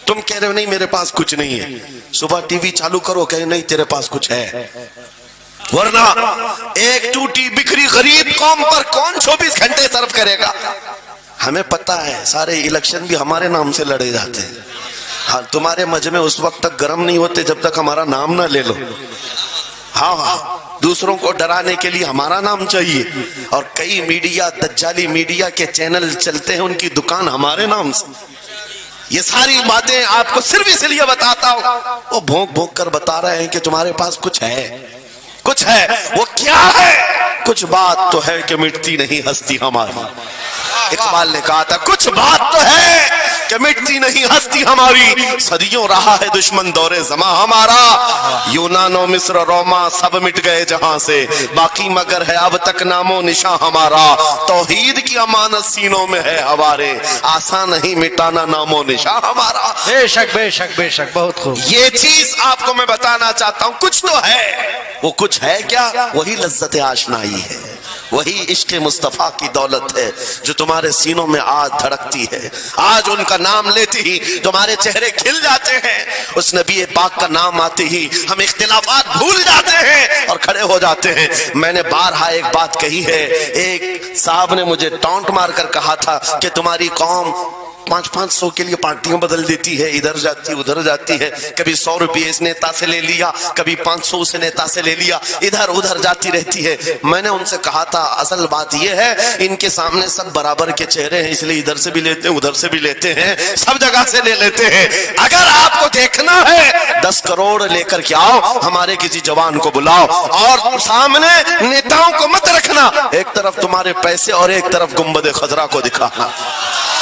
تم کہہ رہے ہو نہیں میرے پاس کچھ نہیں ہے, صبح ٹی وی چالو کرو, کہے نہیں تیرے پاس کچھ ہے. ورنہ ایک ٹوٹی بکھری غریب قوم پر کون 24 گھنٹے صرف کرے گا؟ ہمیں پتا ہے سارے الیکشن بھی ہمارے نام سے لڑے جاتے ہیں. ہاں, تمہارے مجمع اس وقت تک گرم نہیں ہوتے جب تک ہمارا نام نہ لے لو. ہاں, دوسروں کو ڈرانے کے لیے ہمارا نام چاہیے, اور کئی میڈیا, دجالی میڈیا کے چینل چلتے ہیں, ان کی دکان ہمارے نام سے. یہ ساری باتیں آپ کو صرف اس لیے بتاتا ہوں, وہ بھونک بھونک کر بتا رہے ہیں کہ تمہارے پاس کچھ ہے, کچھ ہے. وہ کیا ہے؟ کچھ بات تو ہے کہ مٹتی نہیں ہستی ہماری. اقبال نے کہا تھا کچھ بات تو ہے کہ مٹتی نہیں ہستی ہماری, صدیوں رہا ہے دشمن دور زماں ہمارا, یونان و مصر روما سب مٹ گئے جہاں سے, باقی مگر ہے اب تک نام و نشاں ہمارا, توحید کی امانت سینوں میں ہے ہمارے, آسان نہیں مٹانا نام و نشاں ہمارا. بے شک بے شک بے شک, بہت خوب. یہ چیز آپ کو میں بتانا چاہتا ہوں, کچھ تو ہے. وہ کچھ ہے کیا؟ وہی لذت آشنائی ہے, وہی عشق مصطفیٰ کی دولت ہے جو تمہارے سینوں میں آج دھڑکتی ہے. آج ان کا نام لیتے ہی تمہارے چہرے کھل جاتے ہیں, اس نبی پاک کا نام آتے ہی ہم اختلافات بھول جاتے ہیں اور کھڑے ہو جاتے ہیں. میں نے بارہا ایک بات کہی ہے, ایک صاحب نے مجھے ٹانٹ مار کر کہا تھا کہ تمہاری قوم 500 کے لیے پارٹیوں بدل دیتی ہے, ادھر جاتی ادھر جاتی ہے, کبھی 100 روپے اس نیتا سے لے لیا, کبھی 500 اس نیتا سے لے لیا, ادھر ادھر جاتی رہتی ہے. میں نے ان سے کہا تھا اصل بات یہ ہے ان کے سامنے سب برابر کے چہرے ہیں, اس لیے ادھر سے بھی لیتے ہیں ادھر سے بھی لیتے ہیں, سب جگہ سے لے لیتے ہیں. اگر آپ کو دیکھنا ہے 10 کروڑ لے کر کے آؤ, ہمارے کسی جوان کو بلاؤ, اور سامنے نیتاؤں کو مت رکھنا, ایک طرف تمہارے پیسے اور ایک طرف گنبد خضرا کو دکھانا,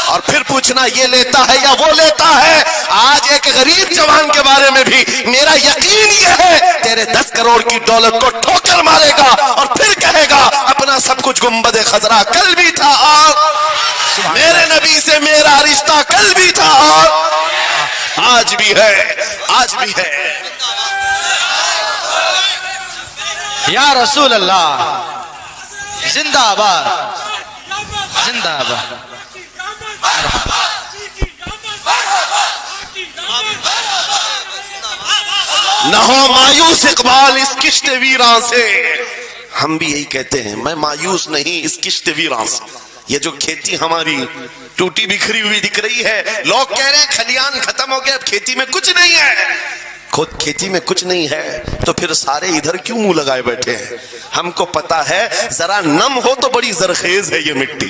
اور پھر پوچھنا یہ لیتا ہے یا وہ لیتا ہے. آج ایک غریب جوان کے بارے میں بھی میرا یقین یہ ہے تیرے 10 کروڑ کی دولت کو ٹھوکر مارے گا اور پھر کہے گا اپنا سب کچھ گنبد خضرا کل بھی تھا, اور میرے نبی سے میرا رشتہ کل بھی تھا اور آج بھی ہے, آج بھی ہے. یا رسول اللہ, زندہ آباد, زندہ آباد. نہ ہو مایوس اقبال اس کشت ویراں سے, ہم بھی یہی کہتے ہیں, میں مایوس نہیں اس کشت ویراں سے. یہ جو کھیتی ہماری ٹوٹی بکھری ہوئی دکھ رہی ہے, لوگ کہہ رہے ہیں کھلیان ختم ہو گیا, اب کھیتی میں کچھ نہیں ہے. خود کھیتی میں کچھ نہیں ہے تو پھر سارے ادھر کیوں منہ لگائے بیٹھے ہیں؟ ہم کو پتا ہے ذرا نم ہو تو بڑی زرخیز ہے یہ مٹی,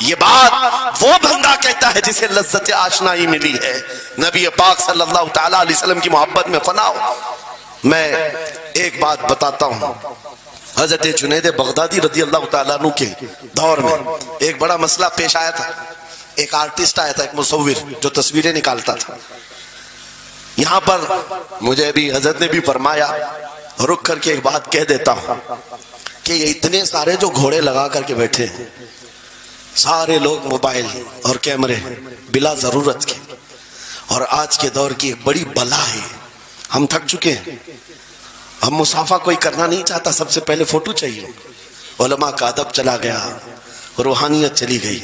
یہ بات وہ بندہ کہتا ہے جسے لذت آشنائی ملی ہے، نبی پاک صلی اللہ تعالی علیہ وسلم کی محبت میں فنا ہو۔ میں ایک بات بتاتا ہوں، حضرت جنید بغدادی رضی اللہ تعالیٰ عنہ کے دور میں ایک بڑا مسئلہ پیش آیا تھا۔ ایک آرٹسٹ آیا تھا، ایک مصور جو تصویریں نکالتا تھا۔ یہاں پر مجھے بھی حضرت نے بھی فرمایا، رک کر کے ایک بات کہہ دیتا ہوں کہ یہ اتنے سارے جو گھوڑے لگا کر کے بیٹھے ہیں، سارے لوگ موبائل اور کیمرے بلا ضرورت کے، اور آج کے دور کی ایک بڑی بلا ہے۔ ہم تھک چکے ہیں، ہم مصافحہ کوئی کرنا نہیں چاہتا، سب سے پہلے فوٹو چاہیے۔ علماء کا ادب چلا گیا، روحانیت چلی گئی،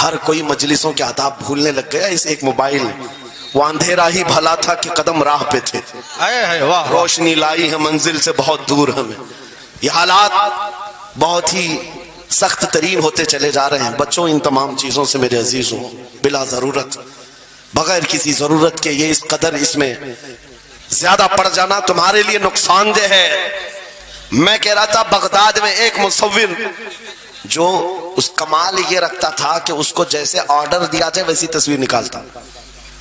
ہر کوئی مجلسوں کے آداب بھولنے لگ گیا۔ اس ایک موبائل، وہ اندھیرا ہی بھلا تھا کہ قدم راہ پہ تھے، روشنی لائی ہے منزل سے بہت دور ہمیں۔ یہ حالات بہت ہی سخت ترین ہوتے چلے جا رہے ہیں۔ بچوں ان تمام چیزوں سے میرے عزیزوں، بلا ضرورت، بغیر کسی ضرورت کے یہ اس قدر اس میں زیادہ پڑ جانا تمہارے لیے نقصان دہ ہے۔ میں کہہ رہا تھا بغداد میں ایک مصور جو اس کمال یہ رکھتا تھا کہ اس کو جیسے آرڈر دیا جائے ویسی تصویر نکالتا،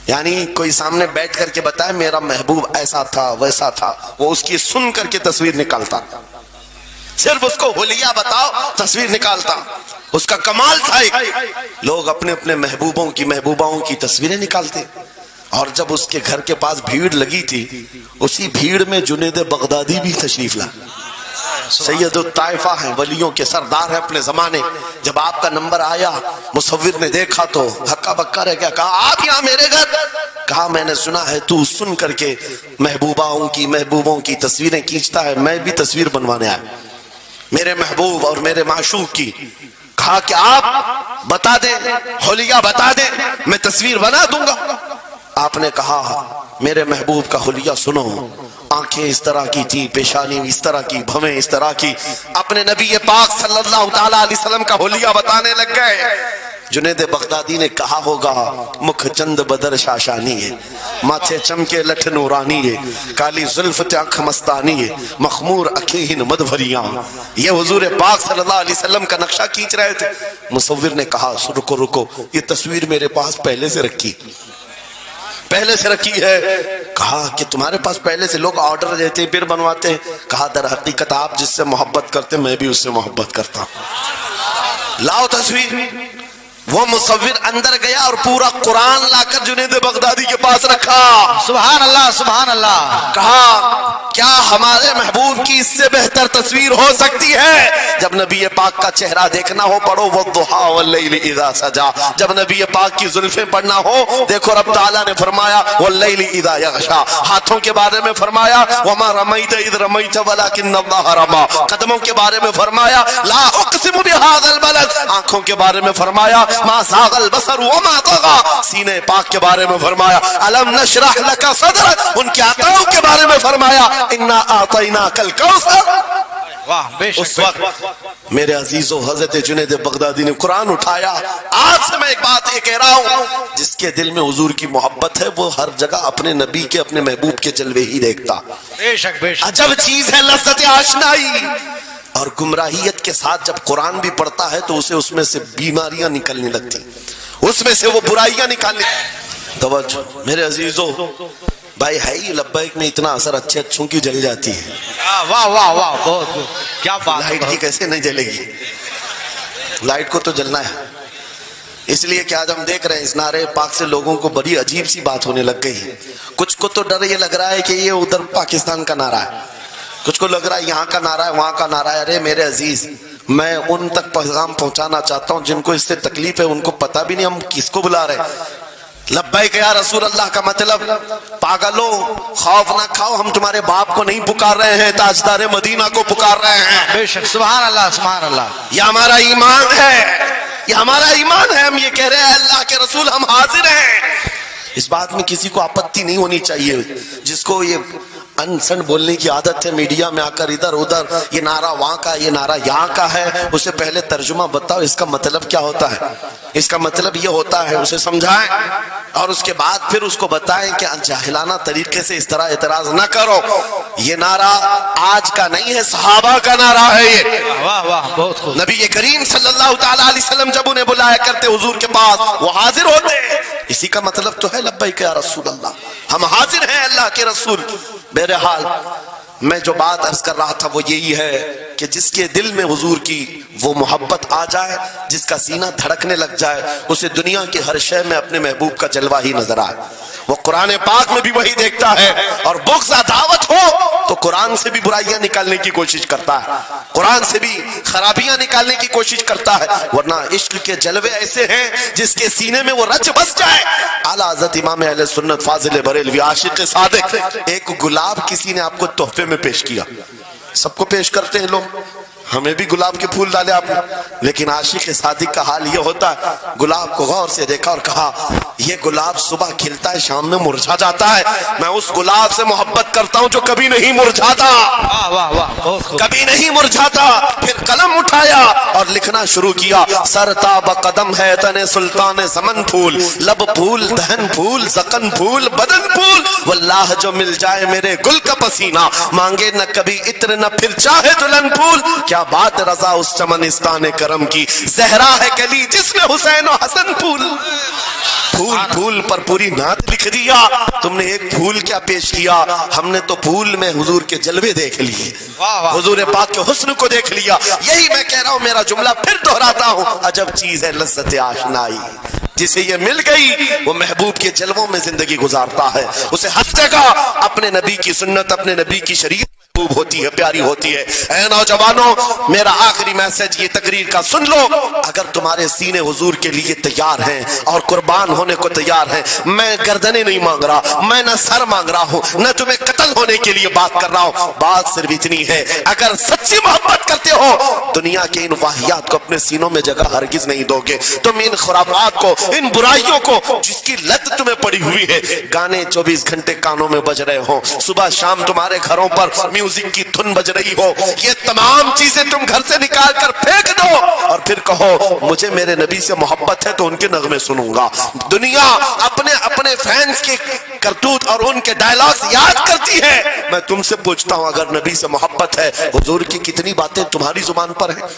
یعنی کوئی سامنے بیٹھ کر کے بتائے میرا محبوب ایسا تھا ویسا تھا، وہ اس کی سن کر کے تصویر نکالتا، صرف اس کو حلیہ بتاؤ تصویر نکالتا۔ اس کا کمال تھا ایک، لوگ اپنے اپنے محبوبوں کی محبوباؤں کی تصویریں نکالتے، اور جب اس کے گھر کے پاس بھیڑ لگی تھی، اسی بھیڑ میں جنید بغدادی بھی تشریف لا۔ سید الطائفہ ہیں، ولیوں کے سردار ہیں اپنے زمانے۔ جب آپ کا نمبر آیا، مصور نے دیکھا تو ہکا بکا رہ گیا، کہا آپ یہاں میرے گھر؟ کہا میں نے سنا ہے تو سن کر کے محبوبوں کی تصویریں کھینچتا ہے، میں بھی تصویر بنوانے آیا میرے محبوب اور میرے معشوق کی۔ کہا کہ آپ بتا دیں، حلیہ بتا دیں، میں تصویر بنا دوں گا۔ آپ نے کہا میرے محبوب کا حلیہ سنو، آنکھیں اس طرح کی تھی، پیشانی اس طرح کی، بھویں اس طرح کی۔ اپنے نبی پاک صلی اللہ تعالی علیہ وسلم کا حلیہ بتانے لگ گئے۔ جنید بغدادی نے کہا ہوگا مکھ چند بدر شاشانی ہے، ماتھے چمکے لٹھ نورانی ہے، کالی زلف تے آنکھ مستانی ہے، مخمور اکھیں مدبھریاں۔ یہ حضور پاک صلی اللہ علیہ وسلم کا نقشہ کھینچ رہے تھے۔ مصور نے کہا رکو رکو، یہ تصویر میرے پاس پہلے سے رکھی ہے۔ کہا کہ تمہارے پاس پہلے سے لوگ آرڈر دیتے پھر بنواتے ہیں؟ کہا در حقیقت آپ جس سے محبت کرتے میں بھی اس سے محبت کرتا ہوں، لاؤ تصویر۔ وہ مصور اندر گیا اور پورا قرآن لا کر جنید بغدادی کے پاس رکھا۔ سبحان اللہ سبحان اللہ۔ کہا کیا ہمارے محبوب کی اس سے بہتر تصویر ہو سکتی ہے؟ جب نبی پاک کا چہرہ دیکھنا ہو پڑھو والضحیٰ واللیل اذا سجا، جب نبی پاک کی زلفیں پڑھنا ہو دیکھو رب تعالیٰ نے فرمایا واللیل اذا یغشا، ہاتھوں کے بارے میں فرمایا وما رمیت اذ رمیت ولکن اللہ رما، قدموں کے بارے میں فرمایا لا اقسم بہذا البلد، آنکھوں کے بارے میں فرمایا ما زاغ البصر وما طغى، سینے پاک کے بارے میں فرمایا الم نشرح لك صدرك، ان کے عطاؤں کے بارے میں فرمایا انا اعطیناک الکوثر۔ واہ بے شک۔ اس وقت میرے عزیزو حضرت جنید بغدادی نے قرآن اٹھایا۔ آج سے میں ایک بات یہ کہہ رہا ہوں، جس کے دل میں حضور کی محبت ہے وہ ہر جگہ اپنے نبی کے اپنے محبوب کے جلوے ہی دیکھتا۔ بے شک بے شک۔ عجب چیز ہے لذت آشنائی۔ اور گمراہیت کے ساتھ جب قرآن بھی پڑھتا ہے تو اسے اس میں سے بیماریاں نکلنے لگتی، اس میں سے وہ برائیاں نکالنے۔ توجہ میرے عزیزو، بھائی ہے ہی لبیک میں اتنا اثر اچھے اچھوں کی جل جاتی ہے، واہ واہ واہ بہت کیا بات۔ لائٹ کی کیسے نہیں جلے گی؟ لائٹ کو تو جلنا ہے۔ اس لیے کہ آج ہم دیکھ رہے ہیں اس نعرے پاک سے لوگوں کو بڑی عجیب سی بات ہونے لگ گئی ہے۔ کچھ کو تو ڈر یہ لگ رہا ہے کہ یہ ادھر پاکستان کا نعرہ ہے، کچھ کو لگ رہا ہے یہاں کا نعرہ ہے وہاں کا نعرہ ہے۔ ارے میرے عزیز، میں ان تک پیغام پہنچانا چاہتا ہوں جن کو اس سے تکلیف ہے، ان کو پتہ بھی نہیں ہم کس کو بلا رہے ہیں۔ لبیک یا رسول اللہ کا مطلب پاگلو خوف نہ کھاؤ، ہم تمہارے باپ کو نہیں پکار رہے ہیں، تاجدار مدینہ کو پکار رہے ہیں۔ بے شک سبحان اللہ سبحان اللہ۔ یہ ہمارا ایمان ہے، یہ ہمارا ایمان ہے، ہم یہ کہہ رہے ہیں اللہ کے رسول ہم حاضر ہیں۔ اس بات میں کسی کو آپتی نہیں ہونی چاہیے۔ جس کو یہ انسن بولنے کی عادت ہے میڈیا میں آ کر ادھر ادھر، یہ نعرہ وہاں کا یہ نعرہ یہاں کا ہے، اسے پہلے ترجمہ بتاؤ اس کا مطلب کیا ہوتا ہے، اس کا مطلب یہ ہوتا ہے، اسے سمجھائیں۔ اور اس کے بعد پھر اس کو بتائیں کہ جاہلانہ طریقے سے اس طرح اعتراض نہ کرو. یہ نعرہ آج کا نہیں ہے، صحابہ کا نعرہ ہے یہ. واہ واہ بہت خوب. نبی کریم صلی اللہ تعالی علیہ وسلم جب انہیں بلایا کرتے حضور کے پاس وہ حاضر ہوتے. اسی کا مطلب تو ہے لبیک یا رسول اللہ، ہم حاضر ہیں اللہ کے رسول. بہرحال میں جو بات عرض کر رہا تھا وہ یہی ہے کہ جس کے دل میں حضور کی وہ محبت آ جائے، جس کا سینہ دھڑکنے لگ جائے، اسے دنیا کے ہر شے میں اپنے محبوب کا جلوہ ہی نظر آئے. وہ قرآن پاک میں بھی وہی دیکھتا ہے. اور بغض عداوت ہو تو قرآن سے بھی برائیاں نکالنے کی کوشش کرتا ہے، قرآن سے بھی خرابیاں نکالنے کی کوشش کرتا ہے. ورنہ عشق کے جلوے ایسے ہیں جس کے سینے میں وہ رچ بس جائے. اعلیٰ حضرت امام اہل سنت فاضل بریلوی عاشق صادق، ایک گلاب کسی نے آپ کو تحفے میں پیش کیا. سب کو پیش کرتے ہیں لوگ، ہمیں بھی گلاب کے پھول ڈالے آپ نے، لیکن عاشق صادق کا حال یہ ہوتا ہے گلاب کو غور سے دیکھا اور کہا یہ گلاب صبح کھلتا ہے شام میں مرجھا جاتا ہے، میں اس گلاب سے محبت کرتا ہوں جو کبھی نہیں مرجھاتا، کبھی نہیں مرجھاتا. پھر قلم اٹھایا اور لکھنا شروع کیا. سر تاب قدم ہے تن سلطان زمن پھول، لب پھول دہن پھول زقن پھول بدن پھول، واللہ جو مل جائے میرے گل کا پسینہ، مانگے نہ کبھی عطر نہ پھر چاہے دلہن پھول. کیا بات رضا اس چمنستان کرم کی، زہرا ہے کلی جس میں حسین و حسن پھول. پھول پھول پر پوری نعت لکھ دیا. تم نے ایک پھول کیا پیش کیا، ہم نے تو پھول میں حضور کے جلوے دیکھ لیے، حضور پاک کے حسن کو دیکھ لیا. یہی میں کہہ رہا ہوں، میرا جملہ پھر دہراتا ہوں، عجب چیز ہے لذت آشنائی. جسے یہ مل گئی وہ محبوب کے جلووں میں زندگی گزارتا ہے. اسے ہر جگہ اپنے نبی کی سنت، اپنے نبی کی شریعت محبوب ہوتی ہے، پیاری ہوتی ہے. اے نوجوانوں، میرا آخری میسج یہ تقریر کا سن لو. اگر تمہارے سینے حضور کے لیے تیار ہیں اور قربان ہونے کو تیار ہیں، میں گردنیں نہیں مانگ رہا، میں نہ سر مانگ رہا ہوں، نہ تمہیں قتل ہونے کے لیے بات کر رہا ہوں. بات صرف اتنی ہے، اگر سچی محبت کرتے ہو دنیا کے ان واہیات کو اپنے سینوں میں جگہ ہرگز نہیں دو گے. تم ان خرافات کو، ان برائیوں کو جس کی لت تمہیں پڑی ہوئی ہے، گانے 24 گھنٹے کانوں میں بج رہے ہوں، صبح شام تمہارے گھروں پر میوزک کی دھن بج رہی ہو، یہ تمام چیزیں تم گھر سے نکال کر پھینک دو اور پھر کہو مجھے میرے نبی سے محبت ہے تو ان کے نغمے سنوں گا. دنیا اپنے فینس کے کرتوت اور ان کے ڈائلاگز یاد کرتی ہے. میں تم سے پوچھتا ہوں، اگر نبی سے محبت ہے، حضور کی کتنی باتیں تمہاری زبان پر ہیں،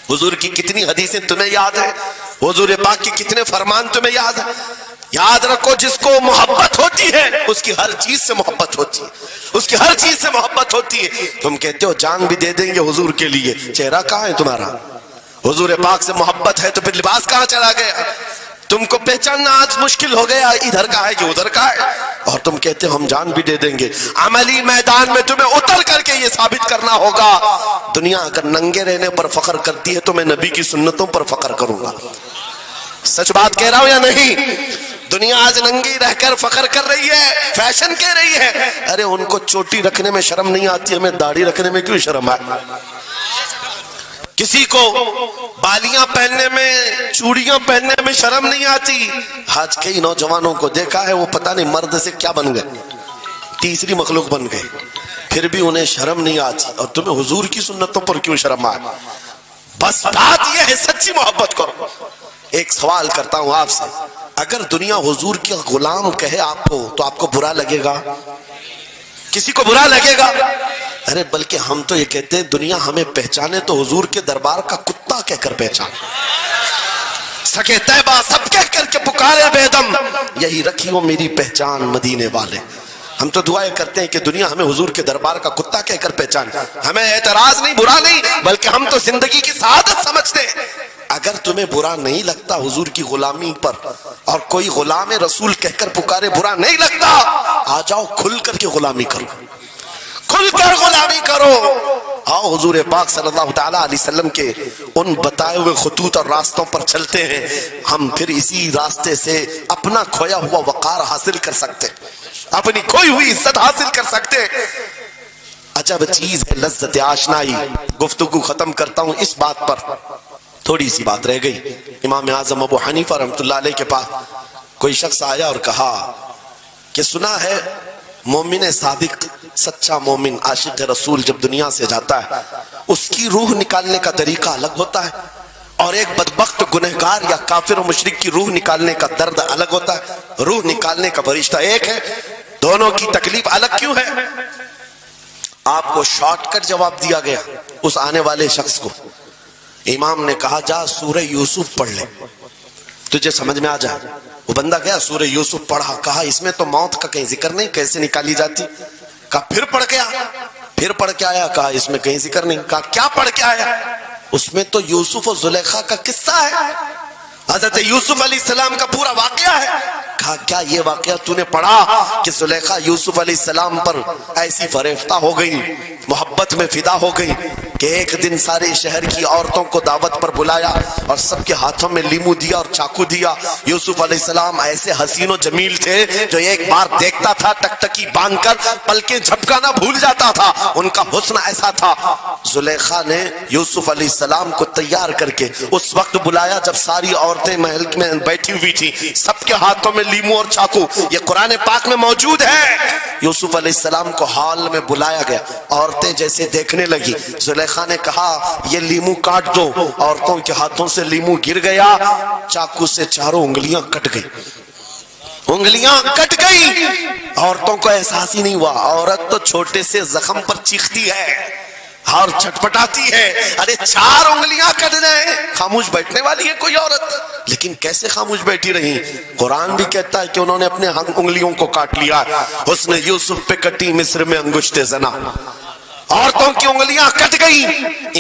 حضور کی کتنی حدیثیں تمہیں یاد ہیں، حضور پاک کے کتنے فرمان تمہیں یاد ہیں. یاد رکھو، جس کو محبت ہوتی ہے اس کی ہر چیز سے محبت ہوتی ہے، اس کی ہر چیز سے محبت ہوتی ہے. تم کہتے ہو جان بھی دے دیں گے حضور کے لیے، چہرہ کہاں ہے تمہارا؟ حضور پاک سے محبت ہے تو پھر لباس کہاں چلا گیا؟ تم کو پہچاننا آج مشکل ہو گیا، ادھر کا ہے کہ ادھر کا ہے. اور تم کہتے ہو ہم جان بھی دے دیں گے. عملی میدان میں تمہیں اتر کر کے یہ ثابت کرنا ہوگا. دنیا اگر ننگے رہنے پر فخر کرتی ہے تو میں نبی کی سنتوں پر فخر کروں گا. سچ بات کہہ رہا ہوں یا نہیں؟ دنیا آج ننگی رہ کر فخر کر رہی ہے، فیشن کہہ رہی ہے. ارے ان کو چوٹی رکھنے میں شرم نہیں آتی، ہمیں داڑھی رکھنے میں کیوں شرم ہے؟ کسی کو بالیاں پہننے میں، چوڑیاں پہننے میں شرم نہیں آتی. آج کئی نوجوانوں کو دیکھا ہے وہ پتہ نہیں مرد سے کیا بن گئے، تیسری مخلوق بن گئے، پھر بھی انہیں شرم نہیں آتی. اور تمہیں حضور کی سنتوں پر کیوں شرم آئے؟ بس بات یہ ہے سچی محبت کرو. ایک سوال کرتا ہوں آپ سے، اگر دنیا حضور کے غلام کہے آپ کو تو آپ کو برا لگے گا؟ کسی کو برا لگے گا؟ ارے بلکہ ہم تو یہ کہتے ہیں دنیا ہمیں پہچانے تو حضور کے دربار کا کتا کہہ کر پہچان، سکے طیبہ سب کہہ کر کے پکارے بیدم، یہی رکھیو میری پہچان مدینے والے. ہم تو دعائیں کرتے ہیں کہ دنیا ہمیں حضور کے دربار کا کتا کہہ کر پہچان. ہمیں اعتراض نہیں، برا نہیں، بلکہ ہم تو زندگی کی سعادت سمجھتے ہیں. اگر تمہیں برا نہیں لگتا حضور کی غلامی پر، اور کوئی غلام رسول کہہ کر پکارے برا نہیں لگتا، آ جاؤ کھل کر کے غلامی کرو، کھل کر غلامی کرو. آؤ حضور پاک صلی اللہ تعالیٰ علیہ وسلم کے ان بتائے ہوئے خطوط اور راستوں پر چلتے ہیں. ہم پھر اسی راستے سے اپنا کھویا ہوا وقار حاصل کر سکتے، اپنی کھوئی ہوئی عزت حاصل کر سکتے. عجب چیز ہے لذت آشنائی. گفتگو ختم کرتا ہوں اس بات پر، تھوڑی سی بات رہ گئی. امام اعظم ابو حنیفہ رحمۃ اللہ علیہ کے پاس کوئی شخص آیا اور کہا کہ سنا ہے مومن صادق، سچا مومن عاشق رسول جب دنیا سے جاتا ہے اس کی روح نکالنے کا طریقہ الگ ہوتا ہے. اور ایک بدبخت گنہگار یا کافر و مشرک کی روح نکالنے کا درد الگ ہوتا ہے، روح نکالنے کا فرشتہ ایک ہے، دونوں کی تکلیف الگ کیوں ہے؟ آپ کو شارٹ کٹ جواب دیا گیا اس آنے والے شخص کو. امام نے کہا جا سورہ یوسف پڑھ لے تجھے سمجھ میں آ جائے. وہ بندہ گیا سورہ یوسف پڑھا، کہا اس میں تو موت کا کہیں ذکر نہیں، کیسے نکالی جاتی؟ کہا پھر پڑھ کے آیا، پھر پڑھ کے آیا، کہا اس میں کہیں ذکر نہیں. کہا کیا پڑھ کے آیا؟ اس میں تو یوسف و زلیخا کا قصہ ہے، حضرت یوسف علیہ السلام کا پورا واقعہ ہے. کہا کیا یہ واقعہ تو نے پڑھا کہ زلیخا یوسف علیہ السلام پر ایسی فریفتہ ہو گئی، محبت میں فدا ہو گئی کہ ایک دن سارے شہر کی عورتوں کو دعوت پر بلایا اور سب کے ہاتھوں میں لیمو دیا اور چاقو دیا. یوسف علیہ السلام ایسے حسین و جمیل تھے جو ایک بار دیکھتا تھا ٹکٹکی باندھ کر پلکیں جھپکانا بھول جاتا تھا، ان کا حسن ایسا تھا. زلیخا نے یوسف علیہ السلام کو تیار کر کے اس وقت بلایا جب ساری عورتیں محل میں بیٹھی ہوئی تھی، سب کے ہاتھوں میں لیمو اور چاقو، یہ قرآن پاک میں موجود ہے. یوسف علیہ السلام کو ہال میں بلایا گیا، عورتیں جیسے دیکھنے لگی، زلیخا نے کہا یہ لیمو کاٹ دو. عورتوں کے ہاتھوں سے لیمو گر گیا، چاقو سے چاروں انگلیاں کٹ گئی، انگلیاں کٹ گئی. عورتوں کو احساس ہی نہیں ہوا. عورت تو چھوٹے سے زخم پر چیختی ہے اور چھٹپٹاتی ہے، ارے 4 انگلیاں کٹ جائیں. خاموش بیٹھنے والی ہے کوئی عورت؟ لیکن کیسے خاموش بیٹھی رہی؟ قرآن بھی کہتا ہے کہ انہوں نے اپنے انگلیوں کو کاٹ لیا. حسن یوسف پہ کٹی مصر میں انگشت زنا، عورتوں کی انگلیاں کٹ گئی.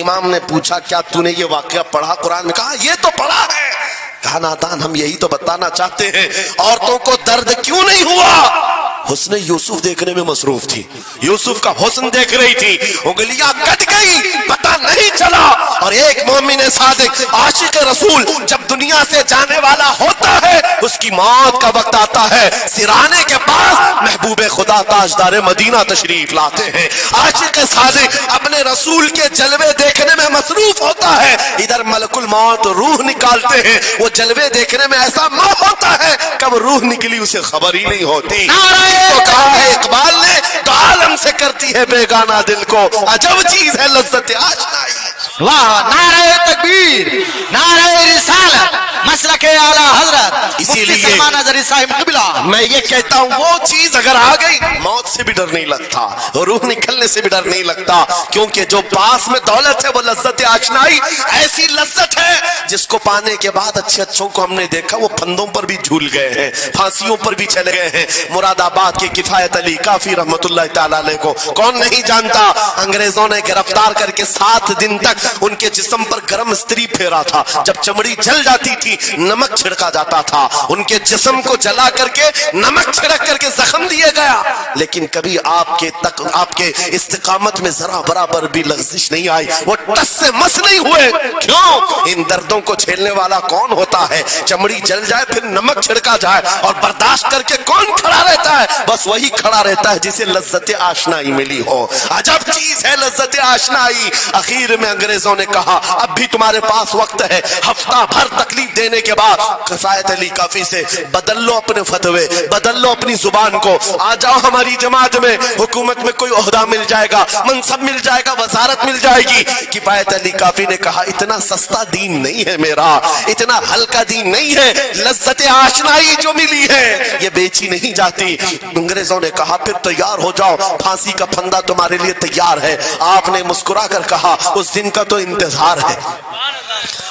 امام نے پوچھا کیا تو نے یہ واقعہ پڑھا قرآن میں؟ کہا یہ تو پڑھا ہے. کہا نادان ہم یہی تو بتانا چاہتے ہیں، عورتوں کو درد کیوں نہیں ہوا؟ حسن یوسف دیکھنے میں مصروف تھی، یوسف کا حسن دیکھ رہی تھی، انگلیاں کٹ گئی پتہ نہیں چلا. اور ایک مومن صادق عاشق رسول جب دنیا سے جانے والا ہوتا ہے اس کی موت کا وقت آتا ہے، سرانے کے پاس محبوب خدا تاجدار مدینہ تشریف لاتے ہیں. عاشق صادق اپنے رسول کے جلوے دیکھنے میں مصروف ہوتا ہے، ادھر ملک الموت روح نکالتے ہیں، وہ جلوے دیکھنے میں ایسا موہ ہوتا ہے کب روح نکلی اسے خبر ہی نہیں ہوتی. تو کہا ہے اقبال نے تو عالم سے کرتی ہے بیگانہ دل کو، عجب چیز ہے لذت آشنائی. واہ، نعرہ تکبیر، نعرہ رسالت، مسلک اعلی حضرت اسی لیے سلمان اظہری صاحب قبلہ. میں یہ کہتا ہوں وہ چیز اگر آ گئی موت سے بھی ڈر نہیں لگتا، روح نکلنے سے بھی ڈر نہیں لگتا، کیونکہ جو پاس میں دولت ہے وہ لذت آشنائی. ایسی لذت ہے جس کو پانے کے بعد اچھے اچھوں کو ہم نے دیکھا وہ پھندوں پر بھی جھول گئے ہیں، پھانسیوں پر بھی چلے گئے ہیں. مراد آباد کے کفایت علی کافی رحمت اللہ تعالی علیہ کو کون نہیں جانتا؟ انگریزوں نے گرفتار کر کے 7 دن تک ان کے جسم پر گرم استری پھیرا تھا. جب چمڑی جل جاتی تھی نمک چھڑکا جاتا تھا، ان کے جسم کو جلا کر کے نمک چھڑک کر کے زخم دیے گیا، لیکن کبھی آپ کے استقامت میں ذرا برابر بھی لغزش نہیں آئی، وہ ٹس سے مس نہیں ہوئے. کیوں؟ ان دردوں کو جھیلنے والا کون ہوتا ہے؟ چمڑی جل جائے پھر نمک چھڑکا جائے اور برداشت کر کے کون کھڑا رہتا ہے؟ بس وہی کھڑا رہتا ہے جسے لذت آشنائی ملی ہو. عجب چیز ہے لذت آشنائی. اخیر میں انگریزوں نے کہا اب بھی تمہارے پاس وقت ہے، ہفتہ بھر تکلیف دینے کے بعد کفایت علی کافی سے بدل لو اپنے فتوے، بدل لو اپنی زبان کو، آ جاؤ ہماری جماعت میں، حکومت میں کوئی عہدہ مل جائے گا، منصب مل جائے گا، وزارت مل جائے گی. کفایت علی کافی نے کہا اتنا سستا دین نہیں ہے میرا، اتنا ہلکا دین نہیں ہے، لذت آشنائی جو ملی ہے یہ بیچی نہیں جاتی. انگریزوں نے کہا پھر تیار ہو جاؤ، پھانسی کا پھندا تمہارے لیے تیار ہے. آپ نے مسکرا کر کہا اس دن کا تو انتظار ہے،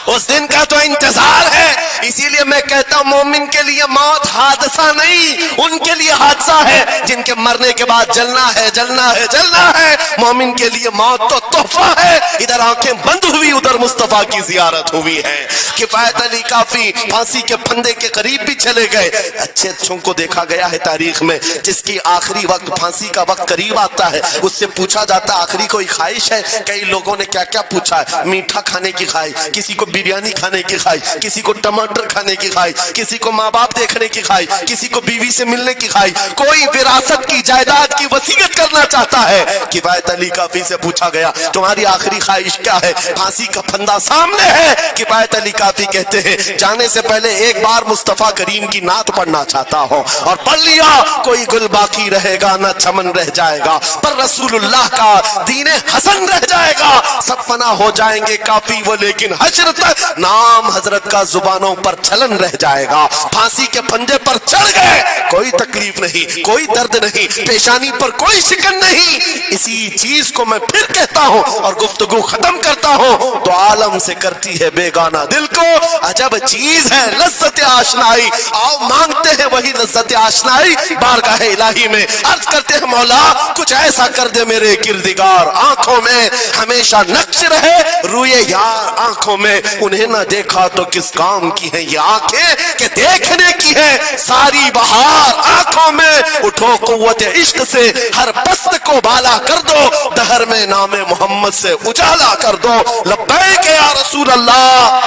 اس دن کا تو انتظار ہے. اسی لیے میں کہتا ہوں مومن کے لیے موت حادثہ نہیں، ان کے لیے حادثہ ہے جن کے مرنے کے بعد جلنا ہے جلنا ہے جلنا ہے. مومن کے لیے موت تو تحفہ ہے. ادھر آنکھیں بند ہوئی ادھر مصطفیٰ کی زیارت ہوئی ہے. کفایت علی کافی پھانسی کے پھندے کے قریب بھی چلے گئے. اچھے اچھوں کو دیکھا گیا ہے تاریخ میں جس کی آخری وقت پھانسی کا وقت قریب آتا ہے اس سے پوچھا جاتا آخری کوئی خواہش ہے؟ کئی لوگوں نے کیا کیا پوچھا ہے، میٹھا کھانے کی خواہش، کسی کو بریانی کھانے کی خواہش، کسی کو ٹماٹر کھانے کی خواہش، کسی کو ماں باپ دیکھنے کی خواہش, کسی کو بیوی سے ملنے کی خواہش, کوئی وراثت کی جائیداد کی وصیت کرنا چاہتا ہے. کفایت علی کافی سے پوچھا گیا تمہاری آخری خواہش کیا ہے؟ پھانسی کا پھندا سامنے ہے. کفایت علی کافی کہتے ہیں جانے سے پہلے ایک بار مصطفیٰ کریم کی نعت پڑھنا چاہتا ہوں, اور پڑھ لیا کوئی گل باقی رہے گا نہ چمن رہ جائے گا, پر رسول اللہ کا دین حسن رہ جائے گا. سب فنا ہو جائیں گے کافی وہ, لیکن حشر تک نام حضرت کا زبانوں پر چلن رہ جائے گا. پھانسی کے پھندے پر چڑھ گئے, کوئی تکلیف نہیں, کوئی درد نہیں, پیشانی پر کوئی شکن نہیں. اسی چیز کو میں پھر کہتا ہوں اور گفتگو ختم کرتا ہوں, تو عالم سے کرتی ہے بیگانہ دل کو عجب چیز ہے لذت آشنائی. آؤ مانگتے ہیں وہی لذت آشنائی بارگاہ الہی میں, عرض کرتے ہیں مولا کچھ ایسا کر دے میرے کردگار, آنکھوں میں ہمیشہ نقش رہے روئے یار آنکھوں میں. انہیں نہ دیکھا تو کس کام کی ہیں یہ آنکھیں کہ دیکھنے کی ہے ساری بہار آنکھوں میں. اٹھو قوت عشق سے ہر پست کو بالا کر دو, دہر میں نام محمد سے اجالا کر دو. لبیک یا رسول اللہ,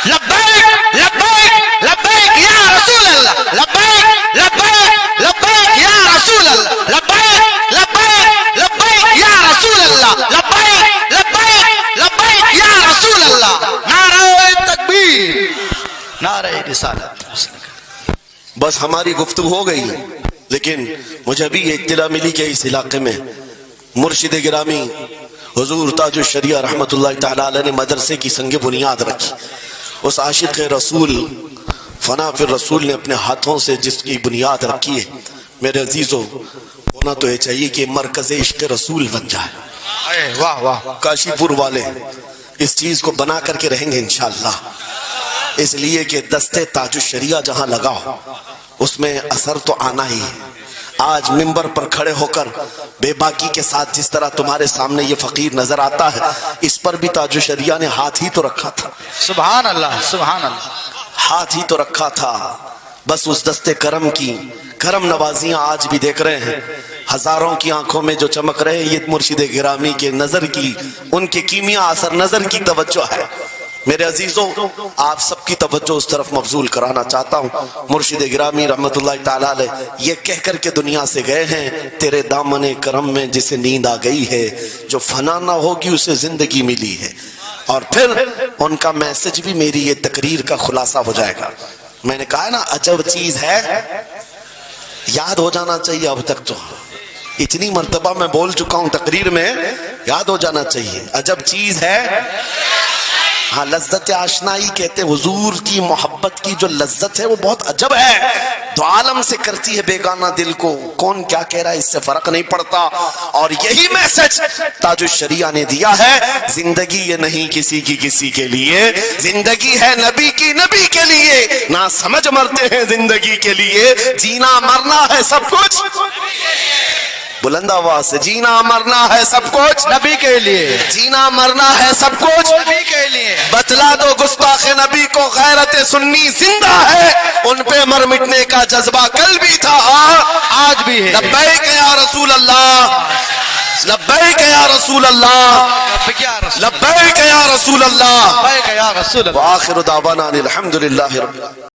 لبیک لبیک لبیک یا رسول اللہ, لبیک لبیک لبیک یا رسول اللہ, لبیک لبیک لبیک یا رسول اللہ, لبیک لبیک لبیک یا رسول اللہ. نعرہ تکبیر, نعرہ رسالت. بس ہماری گفتگو ہو گئی, لیکن مجھے بھی یہ اطلاع ملی کہ اس علاقے میں مرشد گرامی حضور تاج الشریعہ رحمت اللہ تعالی علیہ نے مدرسے کی سنگ بنیاد رکھی. اس عاشق رسول فنا فی الرسول نے اپنے ہاتھوں سے جس کی بنیاد رکھی ہے, میرے عزیزو ہونا تو یہ چاہیے کہ مرکز عشق رسول بن جائے. واہ واہ, کاشی پور والے اس چیز کو بنا کر کے رہیں گے انشاءاللہ, اس لیے کہ دستے تاج الشریعہ جہاں لگاؤ اس میں اثر تو آنا ہی ہے. آج منبر پر کھڑے ہو کر بے باکی کے ساتھ جس طرح تمہارے سامنے یہ فقیر نظر آتا ہے, اس پر بھی تاج الشریعہ نے ہاتھ ہی تو رکھا تھا. سبحان اللہ سبحان اللہ, ہاتھ ہی تو رکھا تھا. بس اس دستے کرم کی کرم نوازیاں آج بھی دیکھ رہے ہیں, ہزاروں کی آنکھوں میں جو چمک رہے ہیں, یہ مرشد گرامی کے نظر کی, ان کے کیمیا اثر نظر کی توجہ ہے. میرے عزیزوں آپ سب کی توجہ اس طرف مبذول کرانا چاہتا ہوں. مرشد گرامی رحمت اللہ تعالیٰ علیہ یہ کہہ کر کے دنیا سے گئے ہیں, تیرے دامن کرم میں جسے نیند آ گئی ہے, جو فنا نہ ہوگی اسے زندگی ملی ہے. اور پھر ان کا میسج بھی میری یہ تقریر کا خلاصہ ہو جائے گا. میں نے کہا نا عجب چیز ہے, یاد ہو جانا چاہیے. اب تک تو اتنی مرتبہ میں بول چکا ہوں تقریر میں, یاد ہو جانا چاہیے. عجب چیز ہے, ہاں لذت آشنائی کہتے, حضور کی محبت کی جو لذت ہے وہ بہت عجب ہے, تو عالم سے کرتی ہے بیگانہ دل کو. کون کیا کہہ رہا ہے اس سے فرق نہیں پڑتا, اور یہی میسج تاج الشریعہ نے دیا ہے. زندگی یہ نہیں کسی کی کسی کے لیے, زندگی ہے نبی کی نبی کے لیے. نہ سمجھ مرتے ہیں زندگی کے لیے, جینا مرنا ہے سب کچھ بلند آواز سے, جینا مرنا ہے سب کچھ نبی کے لیے, جینا مرنا ہے سب کچھ نبی کے لیے. بتلا دو گستاخ نبی کو غیرت سنی زندہ ہے, ان پہ مر مٹنے کا جذبہ کل بھی تھا آج بھی ہے. لبیک یا رسول اللہ, لبیک یا رسول اللہ, لبیک یا رسول اللہ, لبیک یا رسول اللہ. وآخر دعوانا الحمدللہ رب العالمین.